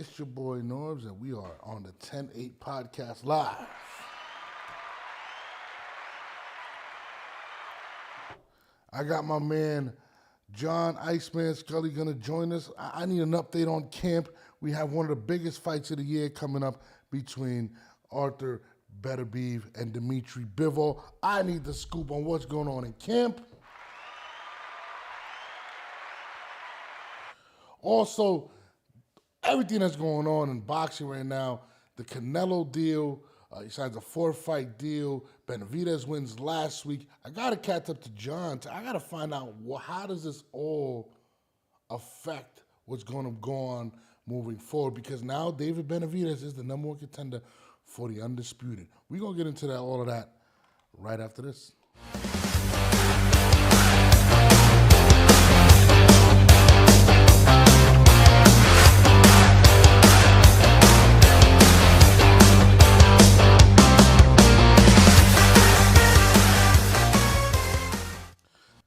It's your boy Norbs, and we are on the 10-8 podcast live. I got my man John ICEMAN Scully gonna join us. I need an update on camp. We have one of the biggest fights of the year coming up between Arthur Beterbiev and Dimitri Bivol. I need the scoop on what's going on in camp. Also, everything that's going on in boxing right now, the Canelo deal, he signs a 4-fight deal. Benavidez wins last week. I got to catch up to John. I got to find out how does this all affect what's going to go on moving forward, because now David Benavidez is the number one contender for the Undisputed. We're going to get into all of that right after this.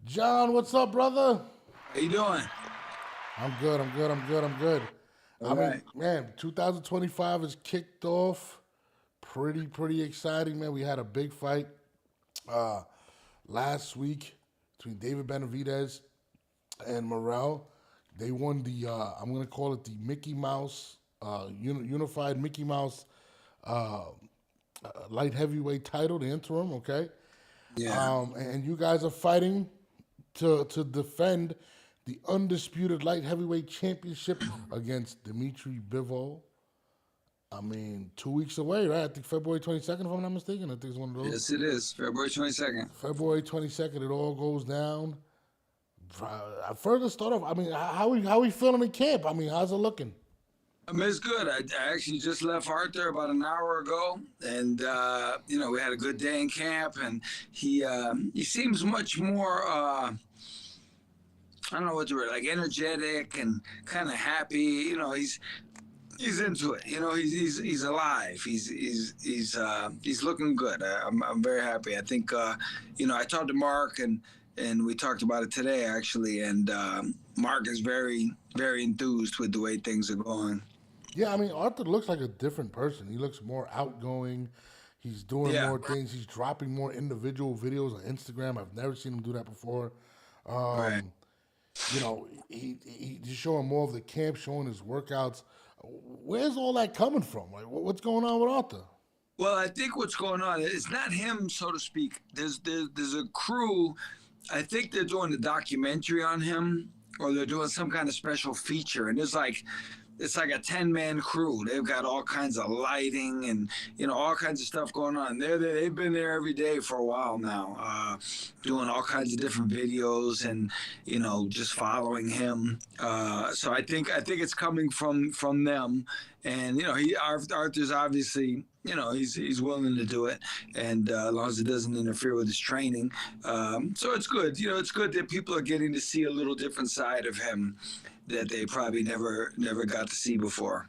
John, what's up, brother? How you doing? I'm good. All right. Man, 2025 is kicked off. Pretty exciting, man. We had a big fight last week between David Benavidez and Morrell. They won the, I'm going to call it the Mickey Mouse, Unified Mickey Mouse light heavyweight title, the interim, okay? Yeah. And you guys are fighting to defend the undisputed light heavyweight championship against Dimitri Bivol. I mean, 2 weeks away, right? I think February 22nd, if I'm not mistaken. I think it's one of those. Yes, it is. February 22nd. February 22nd, it all goes down. Further start off, I mean, how we feeling in camp? I mean, how's it looking? I mean, it's good. I actually just left Arthur about an hour ago, and we had a good day in camp, and he seems much more I don't know what the word, like energetic and kind of happy. You know, he's into it. You know, he's alive. He's looking good. I'm very happy. I think I talked to Mark and we talked about it today actually, and Mark is very enthused with the way things are going. Yeah, I mean, Arthur looks like a different person. He looks more outgoing. He's doing more things. He's dropping more individual videos on Instagram. I've never seen him do that before. Right. You know, he's showing more of the camp, showing his workouts. Where's all that coming from? Like, what's going on with Arthur? Well, I think what's going on, it's not him, so to speak. There's a crew. I think they're doing a documentary on him, or they're doing some kind of special feature, and it's like a 10-man crew. They've got all kinds of lighting and, all kinds of stuff going on. They've been there every day for a while now, doing all kinds of different videos and, just following him. So I think it's coming from them. And, Arthur's obviously, he's willing to do it, and as long as it doesn't interfere with his training. So it's good. It's good that people are getting to see a little different side of him that they probably never got to see before.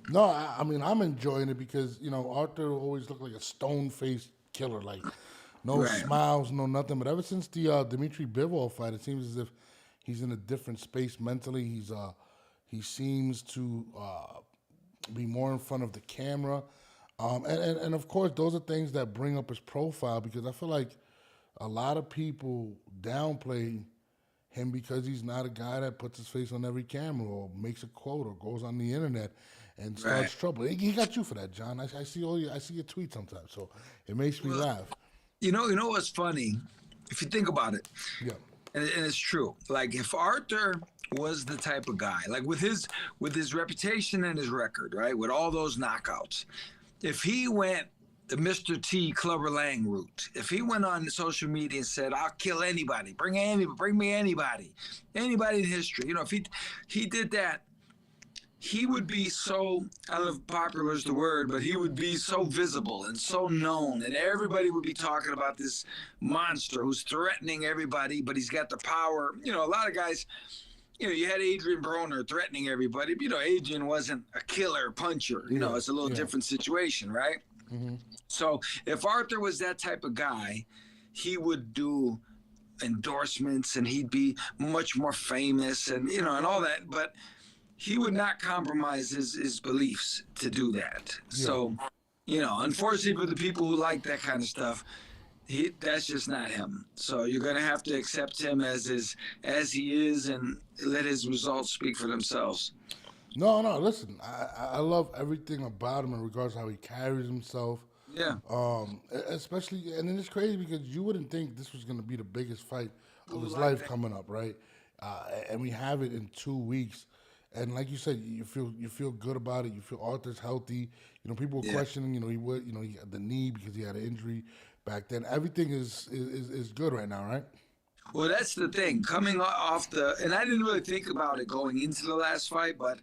No, I mean, I'm enjoying it because, Arthur always looked like a stone-faced killer, like no smiles, no nothing. But ever since the Dimitri Bivol fight, it seems as if he's in a different space mentally. He seems to be more in front of the camera. And of course, those are things that bring up his profile, because I feel like a lot of people downplay him because he's not a guy that puts his face on every camera or makes a quote or goes on the internet and starts trouble. He got you for that, John. I see your tweets sometimes, so it makes me laugh. You know what's funny? If you think about it, and it's true. Like, if Arthur was the type of guy, like with his reputation and his record, right, with all those knockouts, if he went the Mr. T Clubber Lang route, if he went on social media and said, "I'll kill anybody, bring me anybody in history," if he did that, he would be so, I don't know if popular is the word, but he would be so visible and so known, and everybody would be talking about this monster who's threatening everybody, but he's got the power. A lot of guys, you had Adrian Broner threatening everybody, but, Adrian wasn't a killer puncher. It's a little different situation, right? Mm-hmm. So if Arthur was that type of guy, he would do endorsements and he'd be much more famous and, and all that. But he would not compromise his beliefs to do that. Yeah. So, you know, unfortunately for the people who like that kind of stuff, that's just not him. So you're gonna have to accept him as he is and let his results speak for themselves. No, no. Listen, I love everything about him in regards to how he carries himself. Yeah. Especially, and then it's crazy because you wouldn't think this was going to be the biggest fight of his Like life that. coming up, right? And we have it in 2 weeks, and like you said, you feel good about it. You feel Arthur's healthy. You know, people were Yeah. questioning. He had the knee because he had an injury back then. Everything is good right now, right? Well, that's the thing. Coming off and I didn't really think about it going into the last fight, but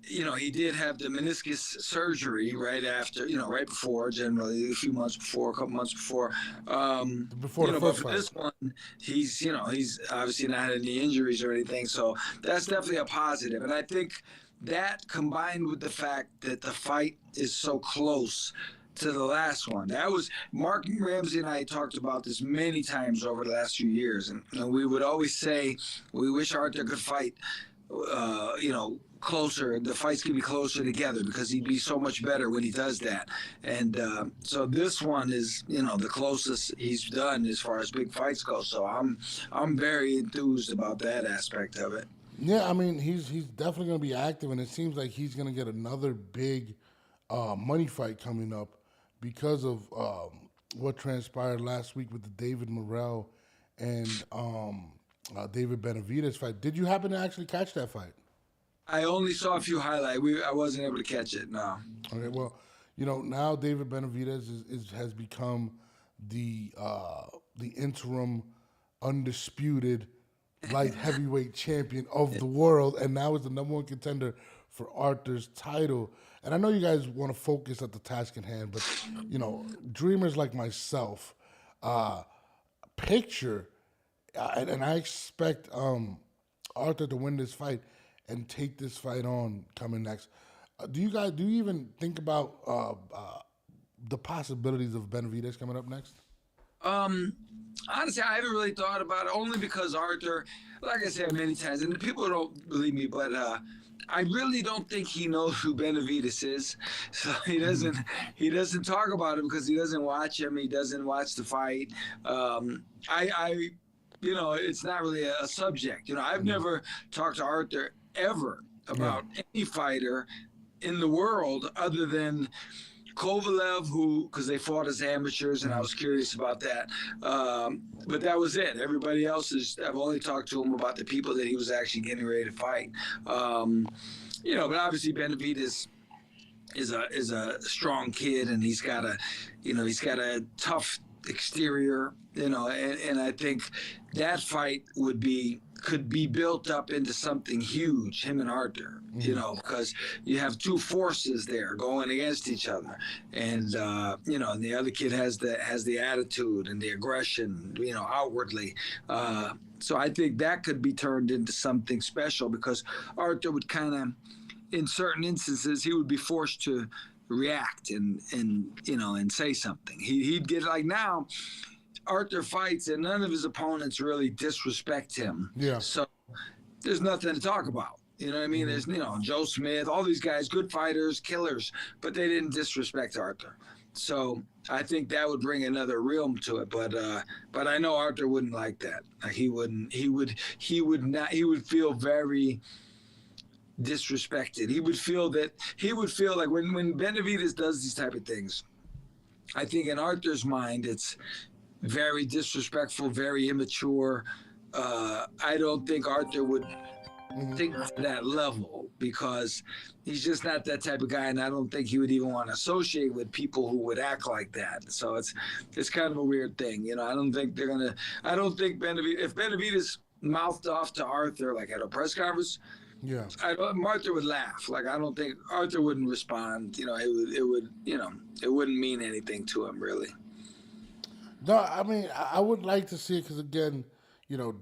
you know, he did have the meniscus surgery right after, you know, right before, generally a few months before, a couple months before. Before You the know, but first for fight. this one, he's obviously not had any injuries or anything. So that's definitely a positive. And I think that combined with the fact that the fight is so close to the last one. That was Mark Ramsey and I talked about this many times over the last few years, and we would always say we wish Arthur could fight you know, closer. The fights could be closer together because he'd be so much better when he does that. And so this one is, you know, the closest he's done as far as big fights go. So I'm very enthused about that aspect of it. Yeah, I mean, he's definitely going to be active, and it seems like he's going to get another big money fight coming up because of what transpired last week with the David Morrell and David Benavidez fight. Did you happen to actually catch that fight? I only saw a few highlights. I wasn't able to catch it. No. Okay, well, now David Benavidez has become the interim undisputed light heavyweight champion of the world, and now is the number one contender for Arthur's title. And I know you guys want to focus at the task in hand, but dreamers like myself picture, and I expect Arthur to win this fight and take this fight on coming next. Do you even think about the possibilities of Benavidez coming up next? Honestly, I haven't really thought about it only because Arthur, like I said many times, and people don't believe me, but I really don't think he knows who Benavidez is. So he doesn't talk about him because he doesn't watch him. He doesn't watch the fight. I it's not really a subject. You know, I've never talked to Arthur ever about any fighter in the world other than Kovalev, because they fought as amateurs, and I was curious about that. But that was it. Everybody else I've only talked to him about the people that he was actually getting ready to fight. But obviously Benavidez is a strong kid, and he's got a tough exterior, and I think that fight could be built up into something huge, him and Arthur, because you have two forces there going against each other. And, and the other kid has the attitude and the aggression, outwardly. So I think that could be turned into something special because Arthur would kind of, in certain instances, he would be forced to react and say something. He'd get like now, Arthur fights and none of his opponents really disrespect him. Yeah. So there's nothing to talk about. You know what I mean? There's, Joe Smith, all these guys, good fighters, killers, but they didn't disrespect Arthur. So I think that would bring another realm to it. But I know Arthur wouldn't like that. He wouldn't. He would not. He would feel very disrespected. He would feel like when Benavidez does these type of things, I think in Arthur's mind it's very disrespectful, very immature. I don't think Arthur would think to that level because he's just not that type of guy, and I don't think he would even want to associate with people who would act like that. So it's kind of a weird thing, I don't think Benavidez, if Benavidez mouthed off to Arthur like at a press conference, Arthur would laugh. Like I don't think Arthur wouldn't respond. It wouldn't mean anything to him really. No, I mean, I would like to see it because, again,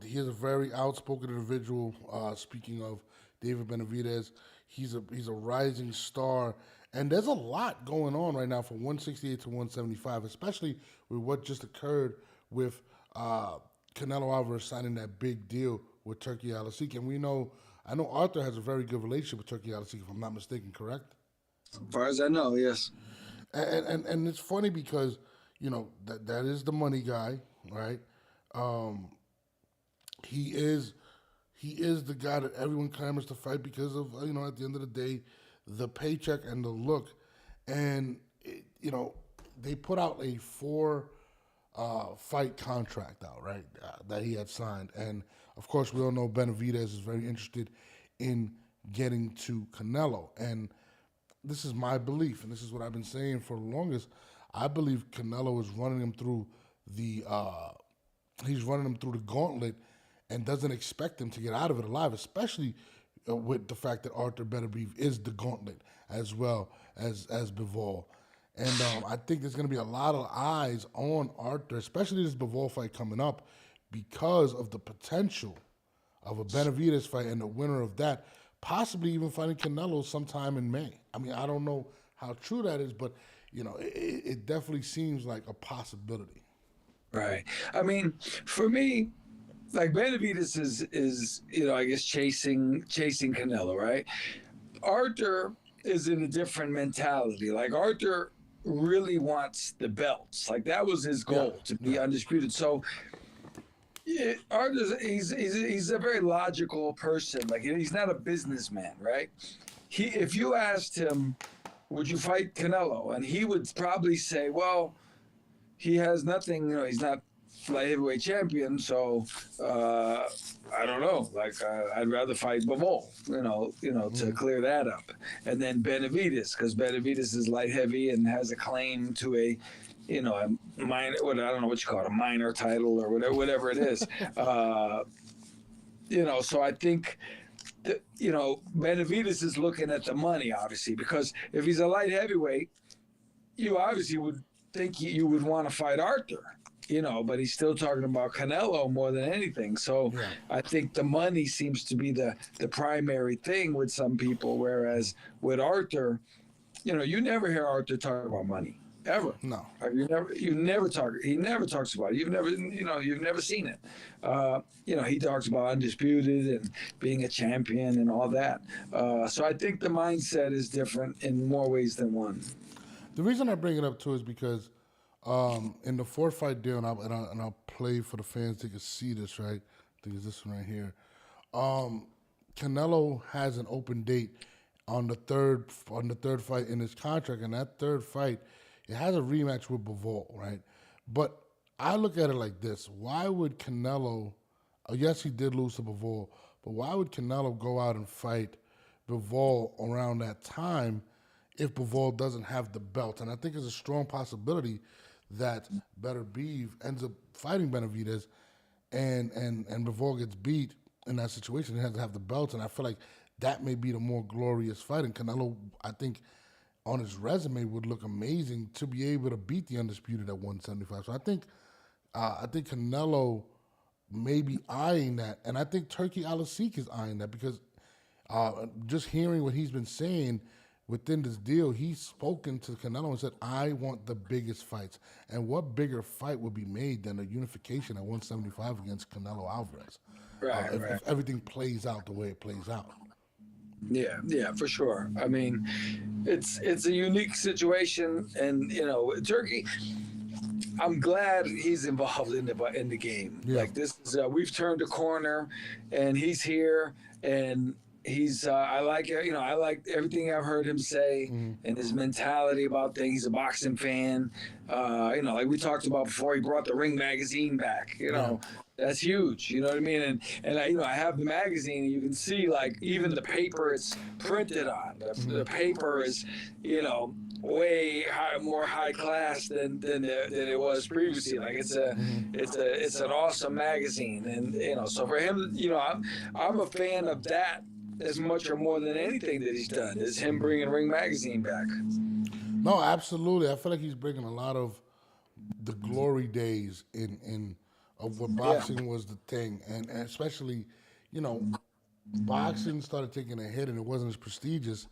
he's a very outspoken individual. Speaking of David Benavidez, he's a rising star. And there's a lot going on right now from 168 to 175, especially with what just occurred with Canelo Alvarez signing that big deal with Turki Alalshikh. And we know I know Arthur has a very good relationship with Turki Alalshikh, if I'm not mistaken, correct? As far as I know, yes. And it's funny because that is the money guy, right? Um, he is the guy that everyone clamors to fight because of at the end of the day, the paycheck and the look, and they put out a 4 fight contract out, right? That he had signed, and of course we all know Benavidez is very interested in getting to Canelo, and this is my belief, and this is what I've been saying for the longest. I believe Canelo is running him through the gauntlet and doesn't expect him to get out of it alive, especially with the fact that Arthur Beterbiev is the gauntlet as well as BIVOL. And I think there's going to be a lot of eyes on Arthur, especially this BIVOL fight coming up, because of the potential of a Benavidez fight and the winner of that possibly even fighting Canelo sometime in May. I mean, I don't know how true that is, but it definitely seems like a possibility. Right. I mean, for me, like Benavidez is I guess chasing Canelo, right? Arthur is in a different mentality. Like Arthur really wants the belts. Like that was his goal, to be undisputed. So yeah, Arthur, he's a very logical person. Like he's not a businessman, right? If you asked him, would you fight Canelo? And he would probably say, well, he has nothing, he's not light heavyweight champion, so I don't know. Like I'd rather fight BIVOL, to clear that up, and then Benavidez, because Benavidez is light heavy and has a claim to a minor, I don't know what you call it, a minor title or whatever it is. So I think that, Benavidez is looking at the money, obviously, because if he's a light heavyweight, you obviously would think you would want to fight Arthur, but he's still talking about Canelo more than anything. So I think the money seems to be the primary thing with some people, whereas with Arthur, you never hear Arthur talk about money. Ever. No. You never talk. He never talks about it. You've never seen it. He talks about undisputed and being a champion and all that. So I think the mindset is different in more ways than one. The reason I bring it up too is because in the 4-fight deal, and I'll play for the fans so they can see this, right? I think it's this one right here. Canelo has an open date on the third fight in his contract, and that third fight, it has a rematch with BIVOL, right? But I look at it like this: why would Canelo? Yes, he did lose to BIVOL, but why would Canelo go out and fight BIVOL around that time if BIVOL doesn't have the belt? And I think it's a strong possibility that Beterbiev ends up fighting Benavidez, and BIVOL gets beat in that situation. He has to have the belt, and I feel like that may be the more glorious fight. And Canelo, I think, on his resume would look amazing to be able to beat the undisputed at 175. So I think Canelo may be eyeing that, and I think Turki Alalshikh is eyeing that because just hearing what he's been saying within this deal, he's spoken to Canelo and said, I want the biggest fights. And what bigger fight would be made than a unification at 175 against Canelo Alvarez? Right, if everything plays out the way it plays out. Yeah, for sure. I mean, it's a unique situation, and Turki. I'm glad he's involved in the game. Yeah. Like this is we've turned a corner, and he's here, and he's I like everything I've heard him say, and his mentality about things. He's a boxing fan. Like we talked about before, he brought the Ring magazine back. That's huge. You know what I mean? And I have the magazine, and you can see like even the paper it's printed on. The paper is way more high class than it was previously. Like it's an awesome magazine, and so for him, I'm a fan of that as much or more than anything that he's done is him bringing Ring magazine back. No, absolutely. I feel like he's bringing a lot of the glory days of what boxing was the thing, and especially, boxing started taking a hit and it wasn't as prestigious,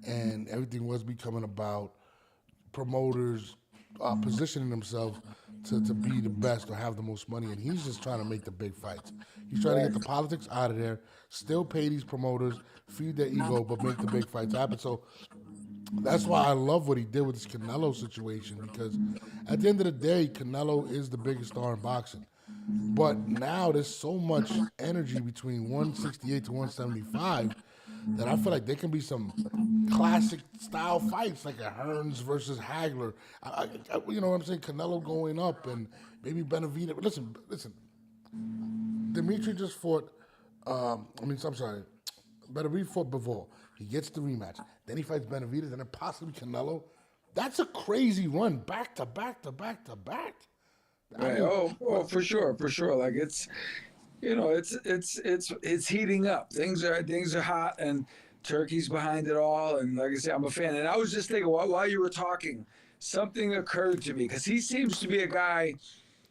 and everything was becoming about promoters positioning himself to be the best or have the most money, and he's just trying to make the big fights. He's trying to get the politics out of there, still pay these promoters, feed their ego, but make the big fights happen. So that's why I love what he did with this Canelo situation, because at the end of the day, Canelo is the biggest star in boxing. But now there's so much energy between 168 to 175 that I feel like there can be some classic style fights, like a Hearns versus Hagler. You know what I'm saying? Canelo going up and maybe Benavidez. Listen. Dimitri just fought. I'm sorry. Beterbiev fought BIVOL. He gets the rematch. Then he fights Benavidez, and then possibly Canelo. That's a crazy run, back to back to back to back. Right. For sure. Like it's heating up. Things are hot, and Turkey's behind it all. And like I said, I'm a fan. And I was just thinking while you were talking, something occurred to me, because he seems to be a guy.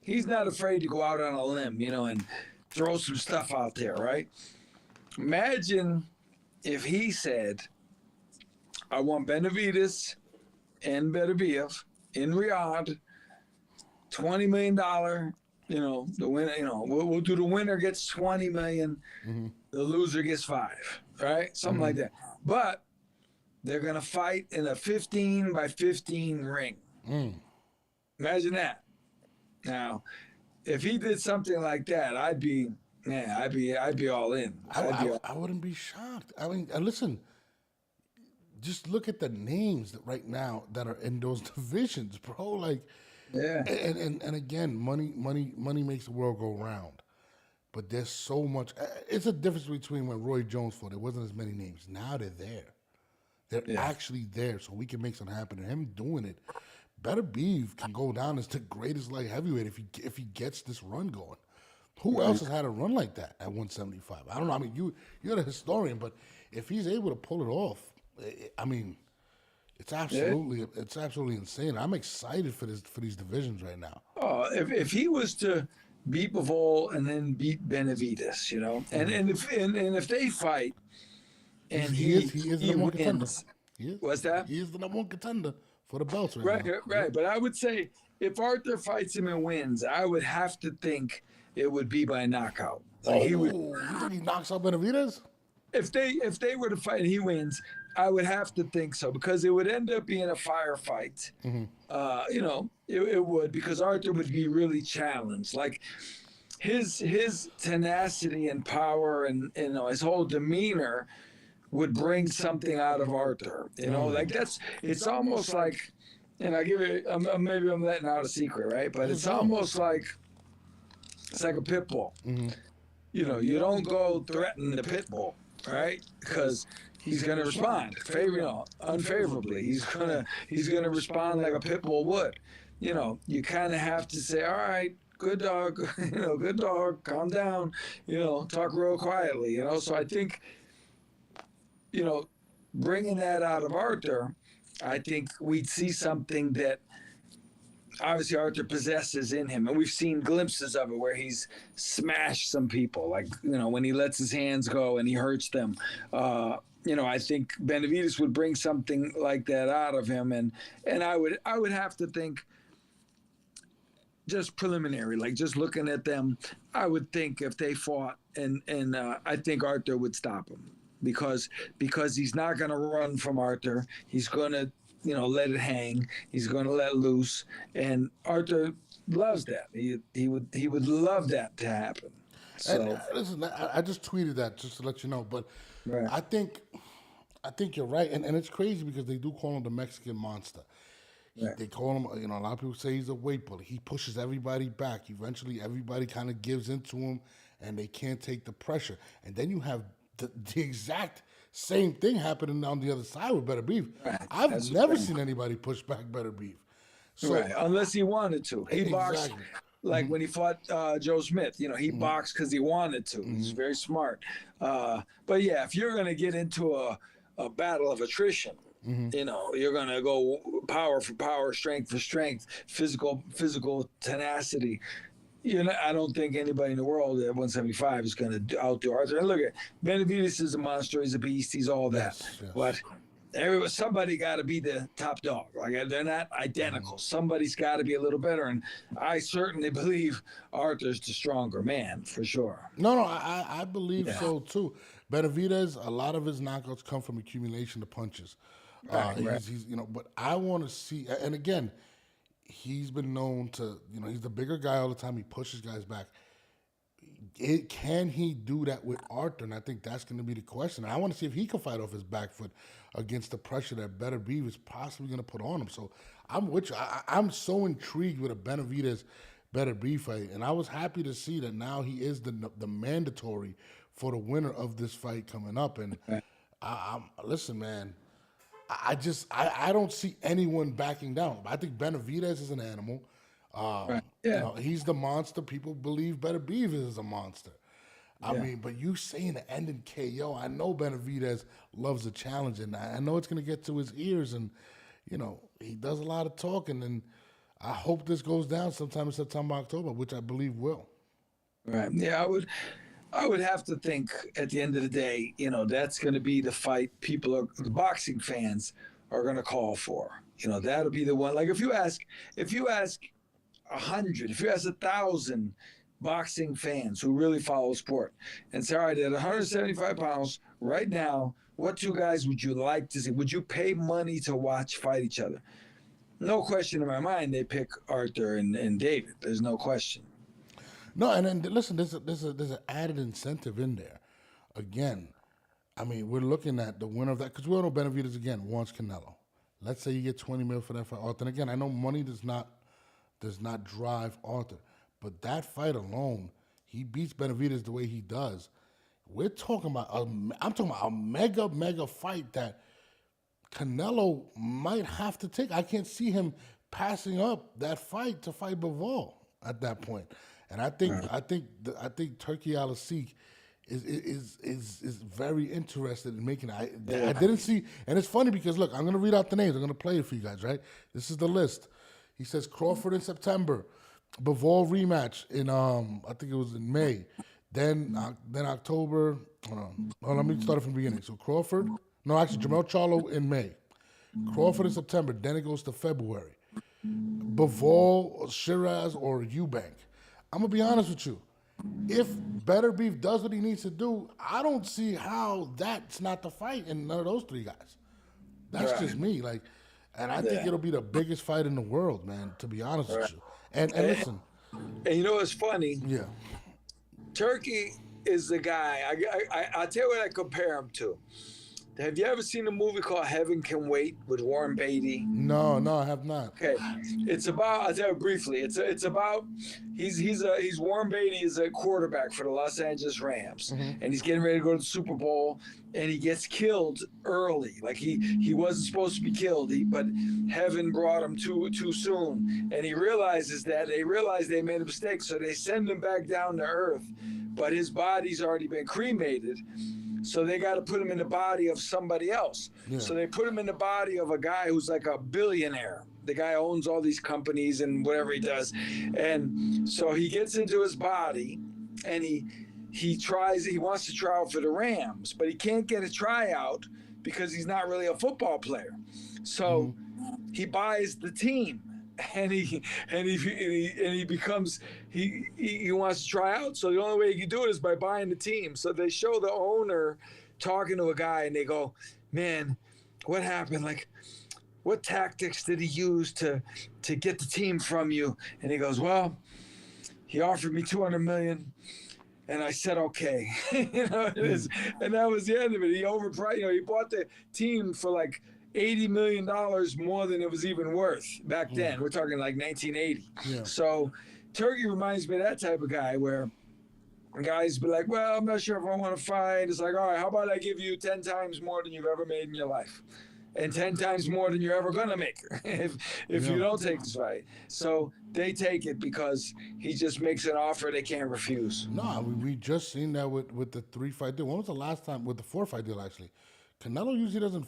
He's not afraid to go out on a limb, and throw some stuff out there, right? Imagine if he said, "I want Benavidez and Beterbiev in Riyadh, $20 million. The winner. We'll do the winner gets 20 million, the loser gets 5, right? Something like that. But they're gonna fight in a 15 by 15 ring. Imagine that. Now, if he did something like that, I'd be all in. I wouldn't be shocked. I mean, and listen, just look at the names that right now that are in those divisions, bro. Like, yeah. And again, money makes the world go round. But there's so much. It's a difference between when Roy Jones fought. There wasn't as many names. Now they're there. They're actually there, so we can make something happen. And him doing it, Beterbiev can go down as the greatest light heavyweight if he gets this run going. Who else has had a run like that at 175? I don't know. I mean, you're the historian, but if he's able to pull it off, I mean, it's absolutely insane. I'm excited for these divisions right now. Oh, if he was to beat BIVOL and then beat Benavidez, and if they fight, and he is the number one contender. What's that? He is the number one contender for the belts right now. Right. But I would say if Arthur fights him and wins, I would have to think it would be by knockout. Like you think he knocks out Benavidez? If they were to fight and he wins, I would have to think so, because it would end up being a firefight. It would, because Arthur would be really challenged. Like his tenacity and power and his whole demeanor would bring something out of Arthur. It's almost like, and I give it, maybe I'm letting out a secret, right? But it's almost like, it's like a pit bull. You don't go threaten the pit bull, right? Because he's going to respond unfavorably. He's gonna respond like a pit bull would. You kind of have to say, all right, good dog, good dog, calm down, talk real quietly, So I think, bringing that out of Arthur, I think we'd see something that obviously Arthur possesses in him. And we've seen glimpses of it where he's smashed some people, like, when he lets his hands go and he hurts them. I think Benavidez would bring something like that out of him. And I would have to think, just preliminary, like just looking at them, I would think if they fought, and I think Arthur would stop him. Because he's not going to run from Arthur. He's going to, let it hang. He's going to let loose. And Arthur loves that. He would love that to happen. So and, listen, I just tweeted that just to let you know. But right. I think you're right. And it's crazy because they do call him the Mexican monster. Right. They call him, a lot of people say he's a weight bully. He pushes everybody back. Eventually, everybody kind of gives into him, and they can't take the pressure. And then you have the exact same thing happening on the other side with Beterbiev. Right. I've never seen anybody push back Beterbiev. So, unless he wanted to. He boxed, like when he fought Joe Smith, he boxed because he wanted to. He's very smart. But yeah, if you're going to get into a battle of attrition, you're going to go power for power, strength for strength, physical tenacity. I don't think anybody in the world at 175 is going to outdo Arthur. And look at Benavidez is a monster. He's a beast. He's all that. Yes. But somebody got to be the top dog. Like they're not identical. Somebody's got to be a little better, and I certainly believe Arthur's the stronger man for sure. No, I believe so too. Benavidez, a lot of his knockouts come from accumulation of punches. Right. He's but I want to see, and again, he's been known to, he's the bigger guy all the time. He pushes guys back. Can he do that with Arthur? And I think that's going to be the question. And I want to see if he can fight off his back foot against the pressure that Beterbiev is possibly going to put on him. So I'm with you. I'm so intrigued with a Benavidez Beterbiev fight, and I was happy to see that now he is the mandatory for the winner of this fight coming up. And listen, man, I don't see anyone backing down. I think Benavidez is an animal. He's the monster. People believe Beterbiev is a monster. I mean, but you saying the ending KO, I know Benavidez loves a challenge, and I know it's going to get to his ears, and, he does a lot of talking, and I hope this goes down sometime in September, October, which I believe will. Right. Yeah, I would have to think at the end of the day, that's going to be the fight the boxing fans are going to call for. That'll be the one. Like if you ask 100, if you ask 1,000 boxing fans who really follow sport and say, all right, at 175 pounds right now, what two guys would you like to see? Would you pay money to watch fight each other? No question in my mind, they pick Arthur and David. There's no question. No, and then listen, there's an added incentive in there. Again, I mean, we're looking at the winner of that, because we all know Benavidez again wants Canelo. Let's say you get 20 mil for that fight, Arthur. And again, I know money does not drive Arthur, but that fight alone, he beats Benavidez the way he does. We're talking about I'm talking about a mega fight that Canelo might have to take. I can't see him passing up that fight to fight BIVOL at that point. And I think Turki Alalshikh is very interested in making it. I didn't see, and it's funny because look, I'm going to read out the names. I'm going to play it for you guys, right? This is the list. He says Crawford in September, BIVOL rematch in I think it was in May, then October. Hold on, let me start it from the beginning. So Crawford, no, actually Jamel Charlo in May, Crawford in September. Then it goes to February. BIVOL, Shiraz, or Eubank. I'm gonna be honest with you. If Beterbiev does what he needs to do, I don't see how that's not the fight in none of those three guys. That's just me. And I think it'll be the biggest fight in the world, man, to be honest with you. And listen. And you know what's funny? Yeah. Turkey is the guy. I'll tell you what I compare him to. Have you ever seen a movie called Heaven Can Wait with Warren Beatty? No, I have not. Okay, it's about. I'll tell you briefly. It's about. He's Warren Beatty is a quarterback for the Los Angeles Rams, and he's getting ready to go to the Super Bowl, and he gets killed early. Like he wasn't supposed to be killed, but heaven brought him too soon, and he realizes that they made a mistake, so they send him back down to earth, but his body's already been cremated. So they got to put him in the body of somebody else. Yeah. So they put him in the body of a guy who's like a billionaire. The guy owns all these companies and whatever he does. And so he gets into his body and he wants to try out for the Rams, but he can't get a tryout because he's not really a football player. So he buys the team. And he wants to try out. So the only way he can do it is by buying the team. So they show the owner talking to a guy, and they go, "Man, what happened? Like, what tactics did he use to get the team from you?" And he goes, "Well, he offered me $200 million, and I said okay." And that was the end of it. He overpriced. He bought the team for like $80 million more than it was even worth back then. We're talking like 1980. Yeah. So Turkey reminds me of that type of guy where guys be like, well, I'm not sure if I want to fight. It's like, all right, how about I give you 10 times more than you've ever made in your life and 10 times more than you're ever going to make if you don't take this fight. So they take it because he just makes an offer they can't refuse. No, we just seen that with the 3-fight deal. When was the last time with the 4-fight deal, actually? Canelo usually doesn't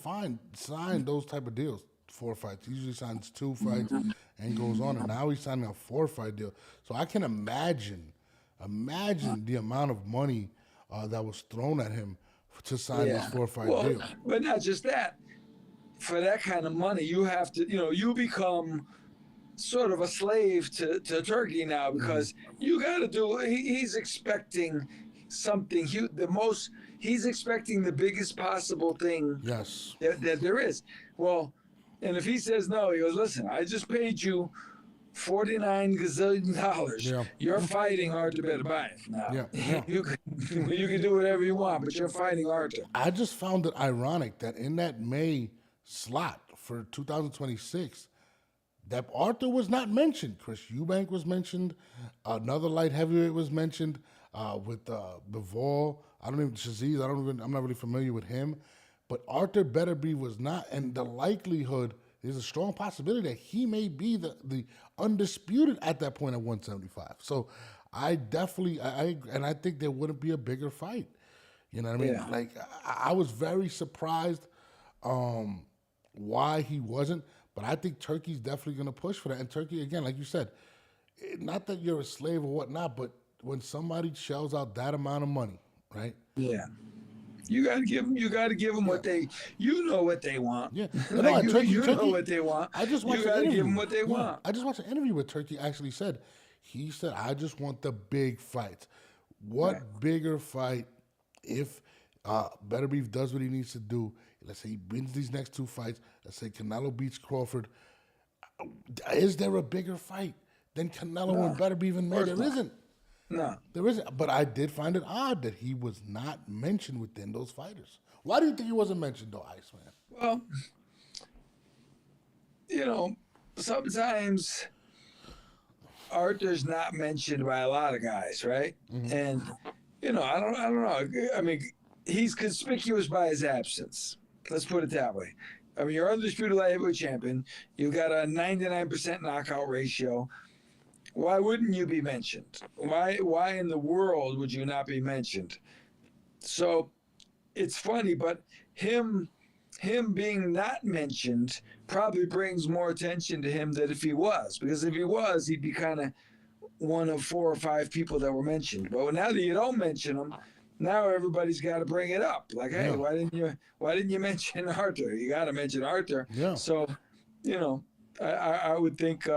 sign those type of deals, 4 fights. He usually signs 2 fights and goes on. And now he's signing a 4-fight deal. So I can imagine the amount of money that was thrown at him to sign this 4-fight deal. But not just that. for that kind of money, you have to, you become sort of a slave to Turkey now, because you got to do. He's expecting something. He's expecting the biggest possible thing. Yes. That there is. Well, and if he says no, he goes, listen, I just paid you $49 gazillion. Yeah. You're fighting Artur Beterbiev now. Yeah. You can do whatever you want, but you're fighting Artur. I just found it ironic that in that May slot for 2026, that Arthur was not mentioned. Chris Eubank was mentioned. Another light heavyweight was mentioned with BIVOL. I'm not really familiar with him. But Arthur Beterbiev was not. And the likelihood, there's a strong possibility that he may be the undisputed at that point at 175. So I definitely, I think there wouldn't be a bigger fight. You know what I mean? Yeah. Like, I was very surprised why he wasn't. But I think Turkey's definitely going to push for that. And Turkey, again, like you said, not that you're a slave or whatnot, but when somebody shells out that amount of money, right? Yeah. You got to give them. You got to give them what they. You know what they want. Yeah. Like No, you know what they want. I just watched you got an to interview. give them what they want. I just watched an interview where Turkey actually said, he said, I just want the big fights. What bigger fight if Beterbiev does what he needs to do? Let's say he wins these next two fights. Let's say Canelo beats Crawford. Is there a bigger fight than Canelo and Beterbiev and May? There isn't. No. There isn't. But I did find it odd that he was not mentioned within those fighters. Why do you think he wasn't mentioned, though, Iceman? Well, sometimes Arthur's not mentioned by a lot of guys, right? Mm-hmm. And I don't know. I mean, he's conspicuous by his absence. Let's put it that way. I mean, you're undisputed light heavyweight champion. You've got a 99% knockout ratio. Why wouldn't you be mentioned? Why in the world would you not be mentioned? So it's funny, but him being not mentioned probably brings more attention to him than if he was. Because if he was, he'd be kind of one of 4 or 5 people that were mentioned. But now that you don't mention him, now everybody's got to bring it up. Like, hey, why didn't you mention Arthur? You got to mention Arthur. Yeah. So, I would think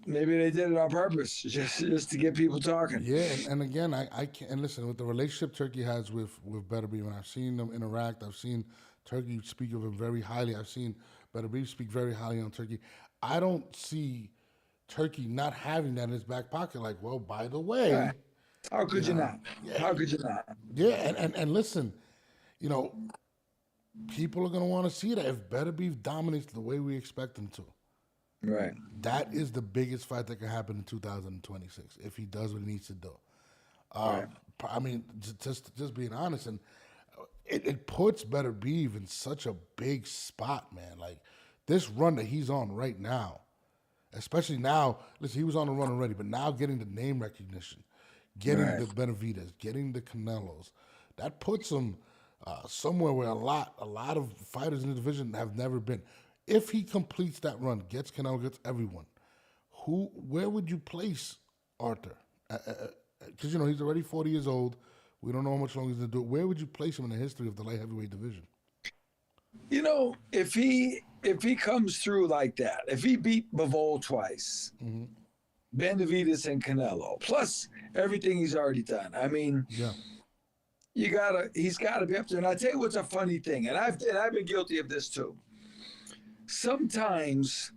maybe they did it on purpose, just to get people talking. Yeah, and again, I can't. And listen, with the relationship Turkey has with Beterbiev, when I've seen them interact, I've seen Turkey speak of him very highly. I've seen Beterbiev speak very highly on Turkey. I don't see Turkey not having that in his back pocket. Like, well, by the way. Right. How could you not? Yeah. How could you not? Yeah, and listen, people are going to want to see that if Beterbiev dominates the way we expect him to. Right. That is the biggest fight that can happen in 2026 if he does what he needs to do. Right. I mean, just being honest, and it puts Beterbiev in such a big spot, man. Like, this run that he's on right now, especially now, listen, he was on a run already, but now getting the name recognition, getting the Benavidez, getting the Canelo's, that puts him somewhere where a lot of fighters in the division have never been. If he completes that run, gets Canelo, gets everyone, where would you place Arthur? Because he's already 40 years old. We don't know how much longer he's going to do it. Where would you place him in the history of the light heavyweight division? If he comes through like that, if he beat BIVOL twice, Benavidez and Canelo, plus everything he's already done. I mean, he's gotta be up there. And I tell you what's a funny thing, and I've been guilty of this too. Sometimes,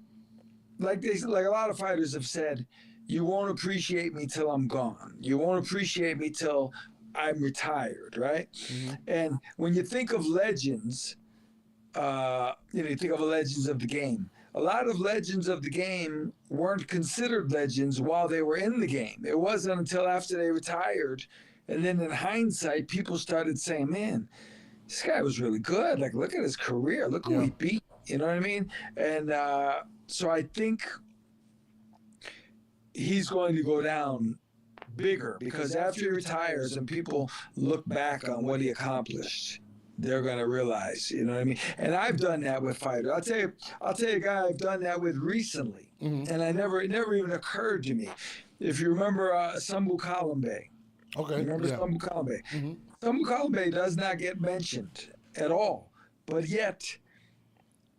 like a lot of fighters have said, you won't appreciate me till I'm gone. You won't appreciate me till I'm retired, right? Mm-hmm. And when you think of legends, you think of legends of the game. A lot of legends of the game weren't considered legends while they were in the game. It wasn't until after they retired, and then in hindsight, people started saying, man, this guy was really good. Like, look at his career. Look who he beat. You know what I mean? And so I think he's going to go down bigger, because after he retires and people look back on what he accomplished, they're going to realize, you know what I mean? And I've done that with fighters. I'll tell you a guy I've done that with recently, and it never even occurred to me. If you remember Sambu Kalambe. Okay. You remember Sambu Kalambe? Mm-hmm. Sambu Kalambe does not get mentioned at all, but yet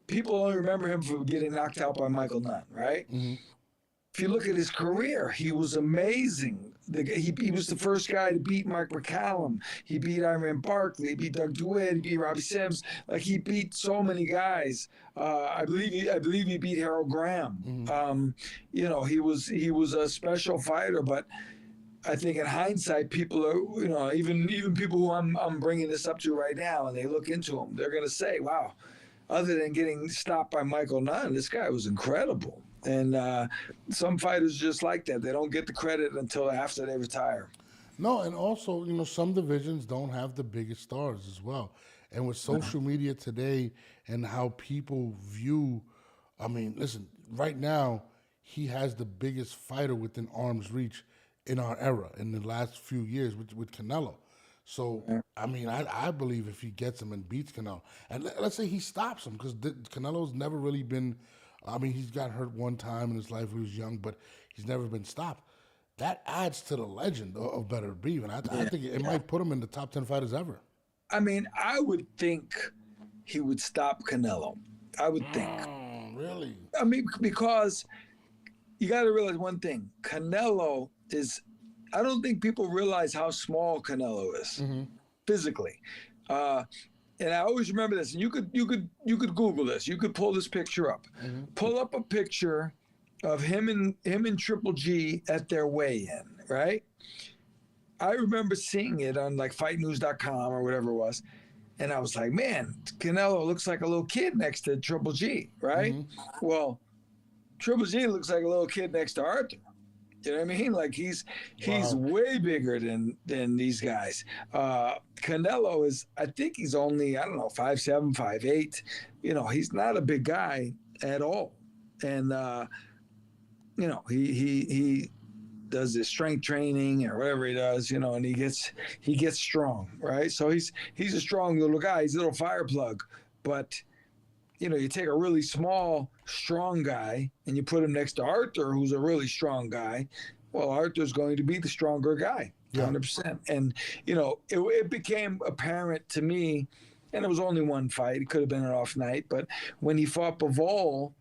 people only remember him for getting knocked out by Michael Nunn, right? If you look at his career, he was amazing. He was the first guy to beat Mark McCallum. He beat Iran Barkley. He beat Doug DeWitt. He beat Robbie Sims. Like, he beat so many guys. I believe he beat Harold Graham. You know, he was a special fighter. But I think in hindsight, people are, you know, even people who I'm bringing this up to right now, and they look into him, they're going to say, wow, other than getting stopped by Michael Nunn, this guy was incredible. And some fighters just like that. They don't get the credit until after they retire. No, and also, you know, some divisions don't have the biggest stars as well. And with social media today and how people view, I mean, listen, right now, he has the biggest fighter within arm's reach in our era in the last few years with Canelo. So, I mean, I believe if he gets him and beats Canelo, and let's say he stops him, because Canelo's never really been, I mean, he's got hurt one time in his life when he was young, but he's never been stopped. That adds to the legend of Beterbiev, and I think it might put him in the top 10 fighters ever. I mean, I would think he would stop Canelo. I would think. Really? I mean, because you got to realize one thing. Canelo is, I don't think people realize how small Canelo is physically. And I always remember this. And you could Google this. You could pull this picture up. Pull up a picture of him and Triple G at their weigh-in, right? I remember seeing it on like fightnews.com or whatever it was. And I was like, man, Canelo looks like a little kid next to Triple G, right? Well, Triple G looks like a little kid next to Arthur. You know what I mean? Like, he's way bigger than these guys. Canelo is, I think he's only, I don't know, 5'7", 5'8". You know, he's not a big guy at all. And you know, he does his strength training or whatever he does, you know, and he gets strong, right? So he's a strong little guy. He's a little fire plug. But you know, you take a really small, strong guy and you put him next to Arthur, who's a really strong guy. Well, Arthur's going to be the stronger guy, 100%. And, you know, it became apparent to me, and it was only one fight. It could have been an off night. But when he fought BIVOL,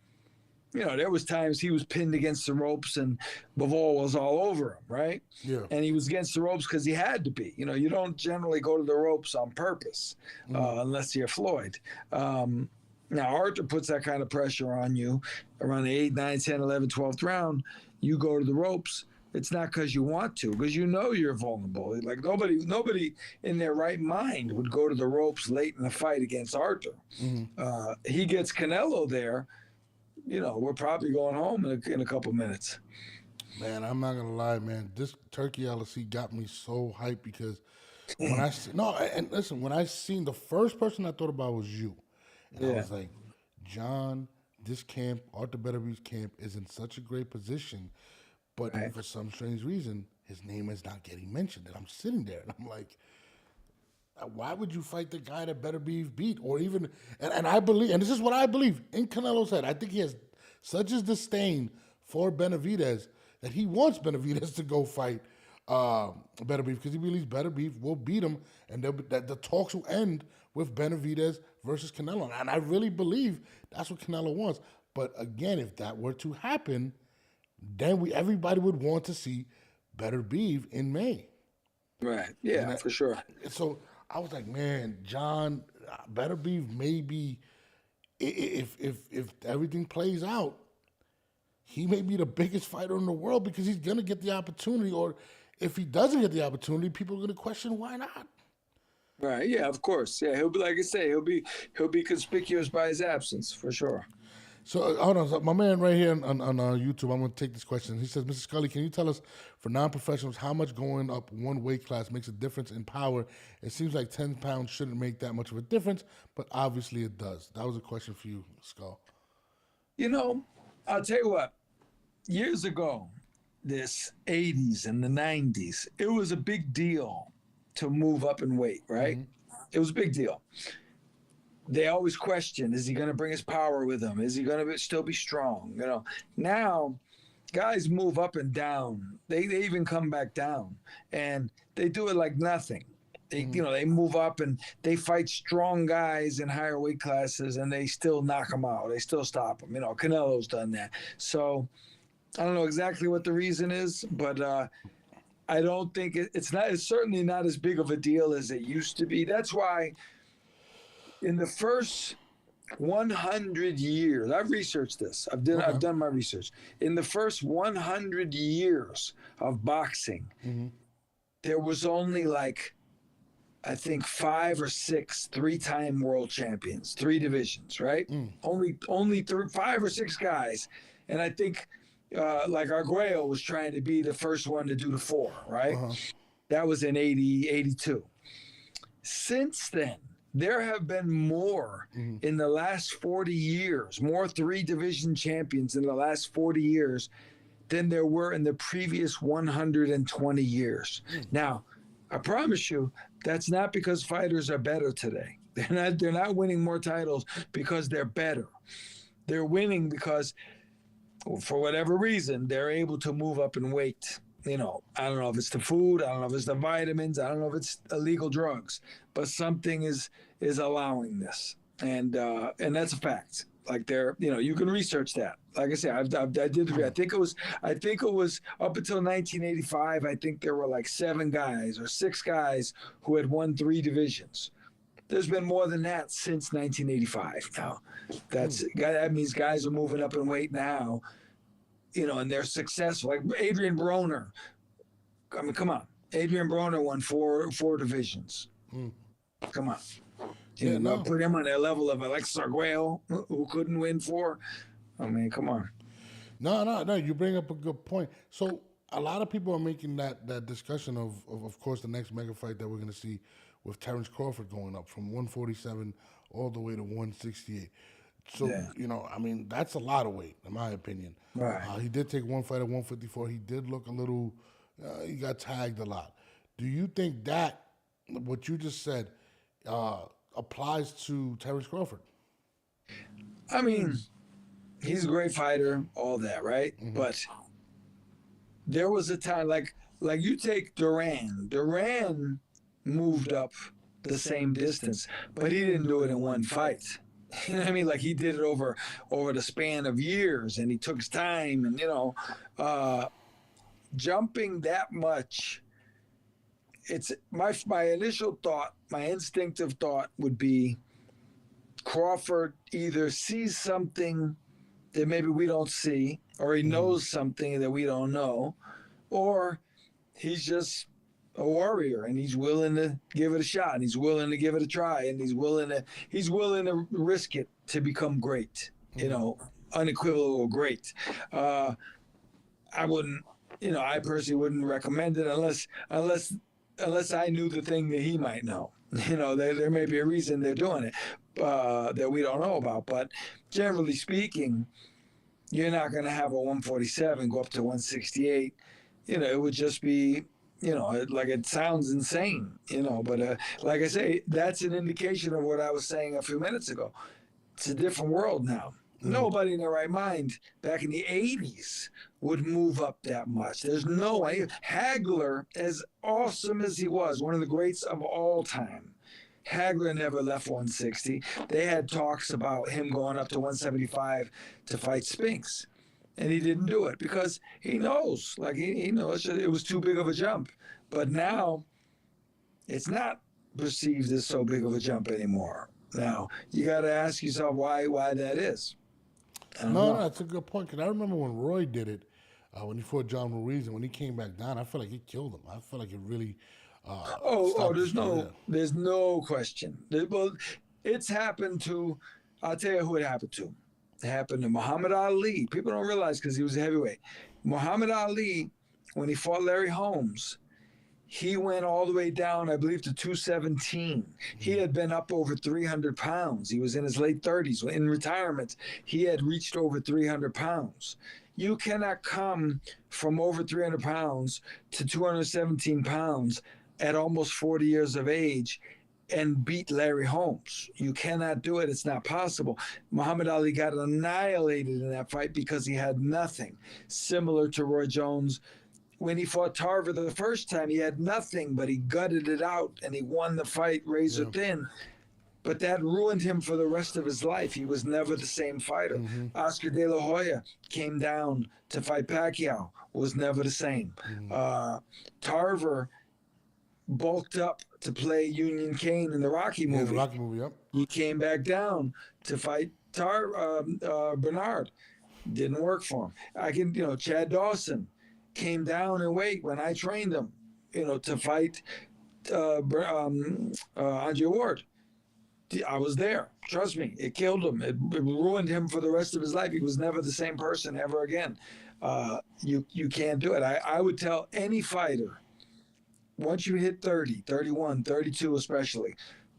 you know, there was times he was pinned against the ropes and BIVOL was all over him, right? Yeah. And he was against the ropes because he had to be. You know, you don't generally go to the ropes on purpose unless you're Floyd. Now, Arthur puts that kind of pressure on you around the 8th, 9th, 10th, 11th, 12th round. You go to the ropes. It's not because you want to, because you know you're vulnerable. Like, nobody in their right mind would go to the ropes late in the fight against Arthur. He gets Canelo there. You know, we're probably going home in a couple minutes. Man, I'm not gonna lie, man. This Turki Alalshikh got me so hyped because when I seen the first person I thought about was you. And I was like, John, this camp, Arthur Beterbiev's camp, is in such a great position, but for some strange reason, his name is not getting mentioned. And I'm sitting there, and I'm like, why would you fight the guy that Beterbiev beat? Or even, and I believe, and this is what I believe, in Canelo's head, I think he has such a disdain for Benavidez that he wants Benavidez to go fight Beterbiev, because he believes Beterbiev will beat him, and that the talks will end with Benavidez versus Canelo. And I really believe that's what Canelo wants. But again, if that were to happen, then everybody would want to see Beterbiev in May. Right. Yeah, for sure. So I was like, man, John, Beterbiev maybe, if everything plays out, he may be the biggest fighter in the world, because he's gonna get the opportunity. Or if he doesn't get the opportunity, people are gonna question why not. Right. Yeah. Of course. Yeah. He'll be, like I say, he'll be conspicuous by his absence, for sure. So hold on, so my man right here on YouTube, I'm gonna take this question. He says, Mr. Scully, can you tell us, for non-professionals, how much going up one weight class makes a difference in power? It seems like 10 pounds shouldn't make that much of a difference, but obviously it does. That was a question for you, Skull. You know, I'll tell you what. Years ago, this 80s and the 90s, it was a big deal to move up in weight, right? It was a big deal. They always question, is he going to bring his power with him? Is he going to still be strong? You know, now guys move up and down. They even come back down, and they do it like nothing. They, they move up and they fight strong guys in higher weight classes, and they still knock them out. They still stop them. Canelo's done that. So I don't know exactly what the reason is, but I don't think it's not. It's certainly not as big of a deal as it used to be. That's why in the first 100 years, I've researched this. I've done my research. In the first 100 years of boxing, there was only like, I think 5 or 6 3-time world champions, 3 divisions, right? Only 5 or 6 guys, and I think like Arguello was trying to be the first one to do the 4, right? That was in 82. Since then, there have been more in the last 40 years, more 3-division champions in the last 40 years than there were in the previous 120 years. Now, I promise you, that's not because fighters are better today. They're not winning more titles because they're better. They're winning because, for whatever reason, they're able to move up in weight. I don't know if it's the food, I don't know if it's the vitamins, I don't know if it's illegal drugs, but something is allowing this, and that's a fact. Like you can research that. Like I said, I did. I think it was up until 1985. I think there were like 7 guys or 6 guys who had won 3 divisions. There's been more than that since 1985. Now, that means guys are moving up in weight now. And they're successful. Like Adrian Broner. I mean, come on. Adrian Broner won 4 divisions. Come on. Put him on that level of Alex Arguello, who couldn't win 4. I mean, come on. No. You bring up a good point. So a lot of people are making that discussion of course, the next mega fight that we're going to see with Terrence Crawford going up from 147 all the way to 168. So, I mean, that's a lot of weight, in my opinion. Right. He did take one fight at 154. He did look a little, he got tagged a lot. Do you think that, what you just said, applies to Terrence Crawford? I mean, he's a great fighter, all that, right? But there was a time, like you take Duran. Duran moved up the same distance, but he didn't do it in one fight. You know what I mean? Like he did it over the span of years, and he took his time, and jumping that much. It's my initial thought, my instinctive thought would be Crawford either sees something that maybe we don't see, or he knows something that we don't know, or he's just a warrior and he's willing to give it a shot, and he's willing to give it a try, and he's willing to risk it to become great, unequivocal great. I wouldn't, I personally wouldn't recommend it unless I knew the thing that he might know. There may be a reason they're doing it that we don't know about, but generally speaking, you're not going to have a 147 go up to 168. It would just be, like it sounds insane, but like I say, that's an indication of what I was saying a few minutes ago. It's a different world now. Nobody in their right mind back in the 80s would move up that much. There's no way. Hagler, as awesome as he was, one of the greats of all time, Hagler never left 160. They had talks about him going up to 175 to fight Spinks, and he didn't do it because he knows, he knows it was too big of a jump. But now it's not perceived as so big of a jump anymore. Now you got to ask yourself why that is. No, that's a good point. Because I remember when Roy did it, when he fought John Ruiz, and when he came back down, I felt like he killed him. I felt like it really. There's no question. Well, it's happened to. I'll tell you who it happened to. It happened to Muhammad Ali. People don't realize because he was a heavyweight. Muhammad Ali, when he fought Larry Holmes, he went all the way down, I believe, to 217. He had been up over 300 pounds. He was in his late 30s. In retirement, he had reached over 300 pounds. You cannot come from over 300 pounds to 217 pounds at almost 40 years of age and beat Larry Holmes. You cannot do it. It's not possible. Muhammad Ali got annihilated in that fight because he had nothing. Similar to Roy Jones when he fought Tarver the first time, he had nothing, but he gutted it out and he won the fight razor thin. But that ruined him for the rest of his life. He was never the same fighter. Oscar De La Hoya came down to fight Pacquiao, was never the same. Tarver bulked up to play Union Kane in the Rocky movie. Yeah, the Rocky movie, yep. He came back down to fight Bernard. Didn't work for him. Chad Dawson came down in weight when I trained him, to fight Andre Ward. I was there. Trust me, it killed him. It ruined him for the rest of his life. He was never the same person ever again. You can't do it. I would tell any fighter, once you hit 30, 31, 32 especially,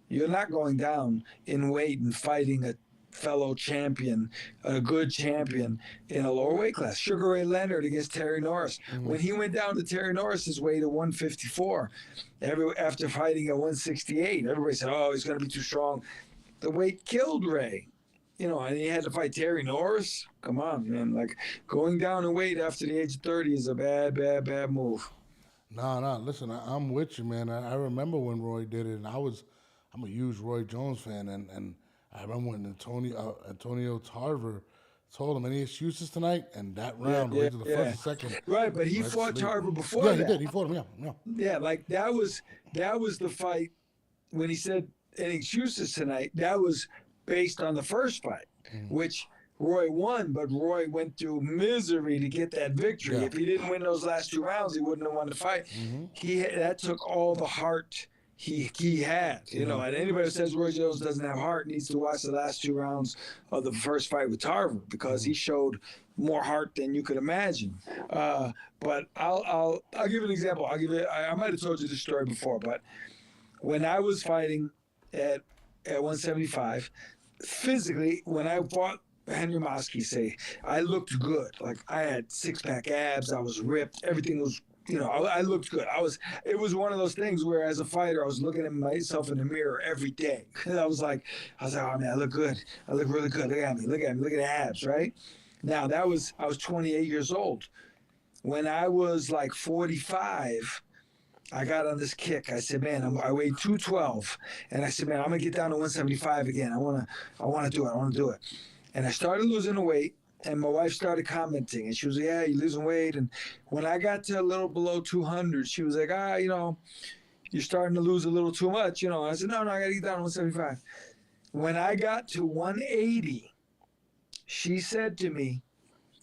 you're not going down in weight and fighting a fellow champion, a good champion in a lower weight class. Sugar Ray Leonard against Terry Norris. When he went down to Terry Norris's weight at 154, after fighting at 168, everybody said, oh, he's going to be too strong. The weight killed Ray. And he had to fight Terry Norris. Come on, man. Like, going down in weight after the age of 30 is a bad, bad, bad move. No. Listen, I'm with you, man. I remember when Roy did it, and I'm a huge Roy Jones fan, and I remember when Antonio Tarver told him, any excuses tonight? And that round, right to the first and second. Right, but he fought Tarver before that. Yeah, he did. He fought him, yeah. Yeah, like that was the fight when he said, any excuses tonight, that was based on the first fight, which Roy won, but Roy went through misery to get that victory. Yeah. If he didn't win those last 2 rounds, he wouldn't have won the fight. That took all the heart he had, and anybody who says Roy Jones doesn't have heart needs to watch the last 2 rounds of the first fight with Tarver, because he showed more heart than you could imagine. But I'll give an example. I might have told you this story before, but when I was fighting at 175, physically, when I fought Henry Mosky, I looked good. Like, I had 6-pack abs, I was ripped, everything was, I looked good. It was one of those things where, as a fighter, I was looking at myself in the mirror every day. I was like, oh man, I look good. I look really good. Look at me. Look at the abs, right? Now I was 28 years old. When I was like 45, I got on this kick. I said, man, I weighed 212, and I said, man, I'm gonna get down to 175 again. I wanna do it. I wanna do it. And I started losing the weight. And my wife started commenting, and she was like, yeah, you're losing weight. And when I got to a little below 200, she was like, you're starting to lose a little too much, And I said, no, I got to get down to 175. When I got to 180, she said to me,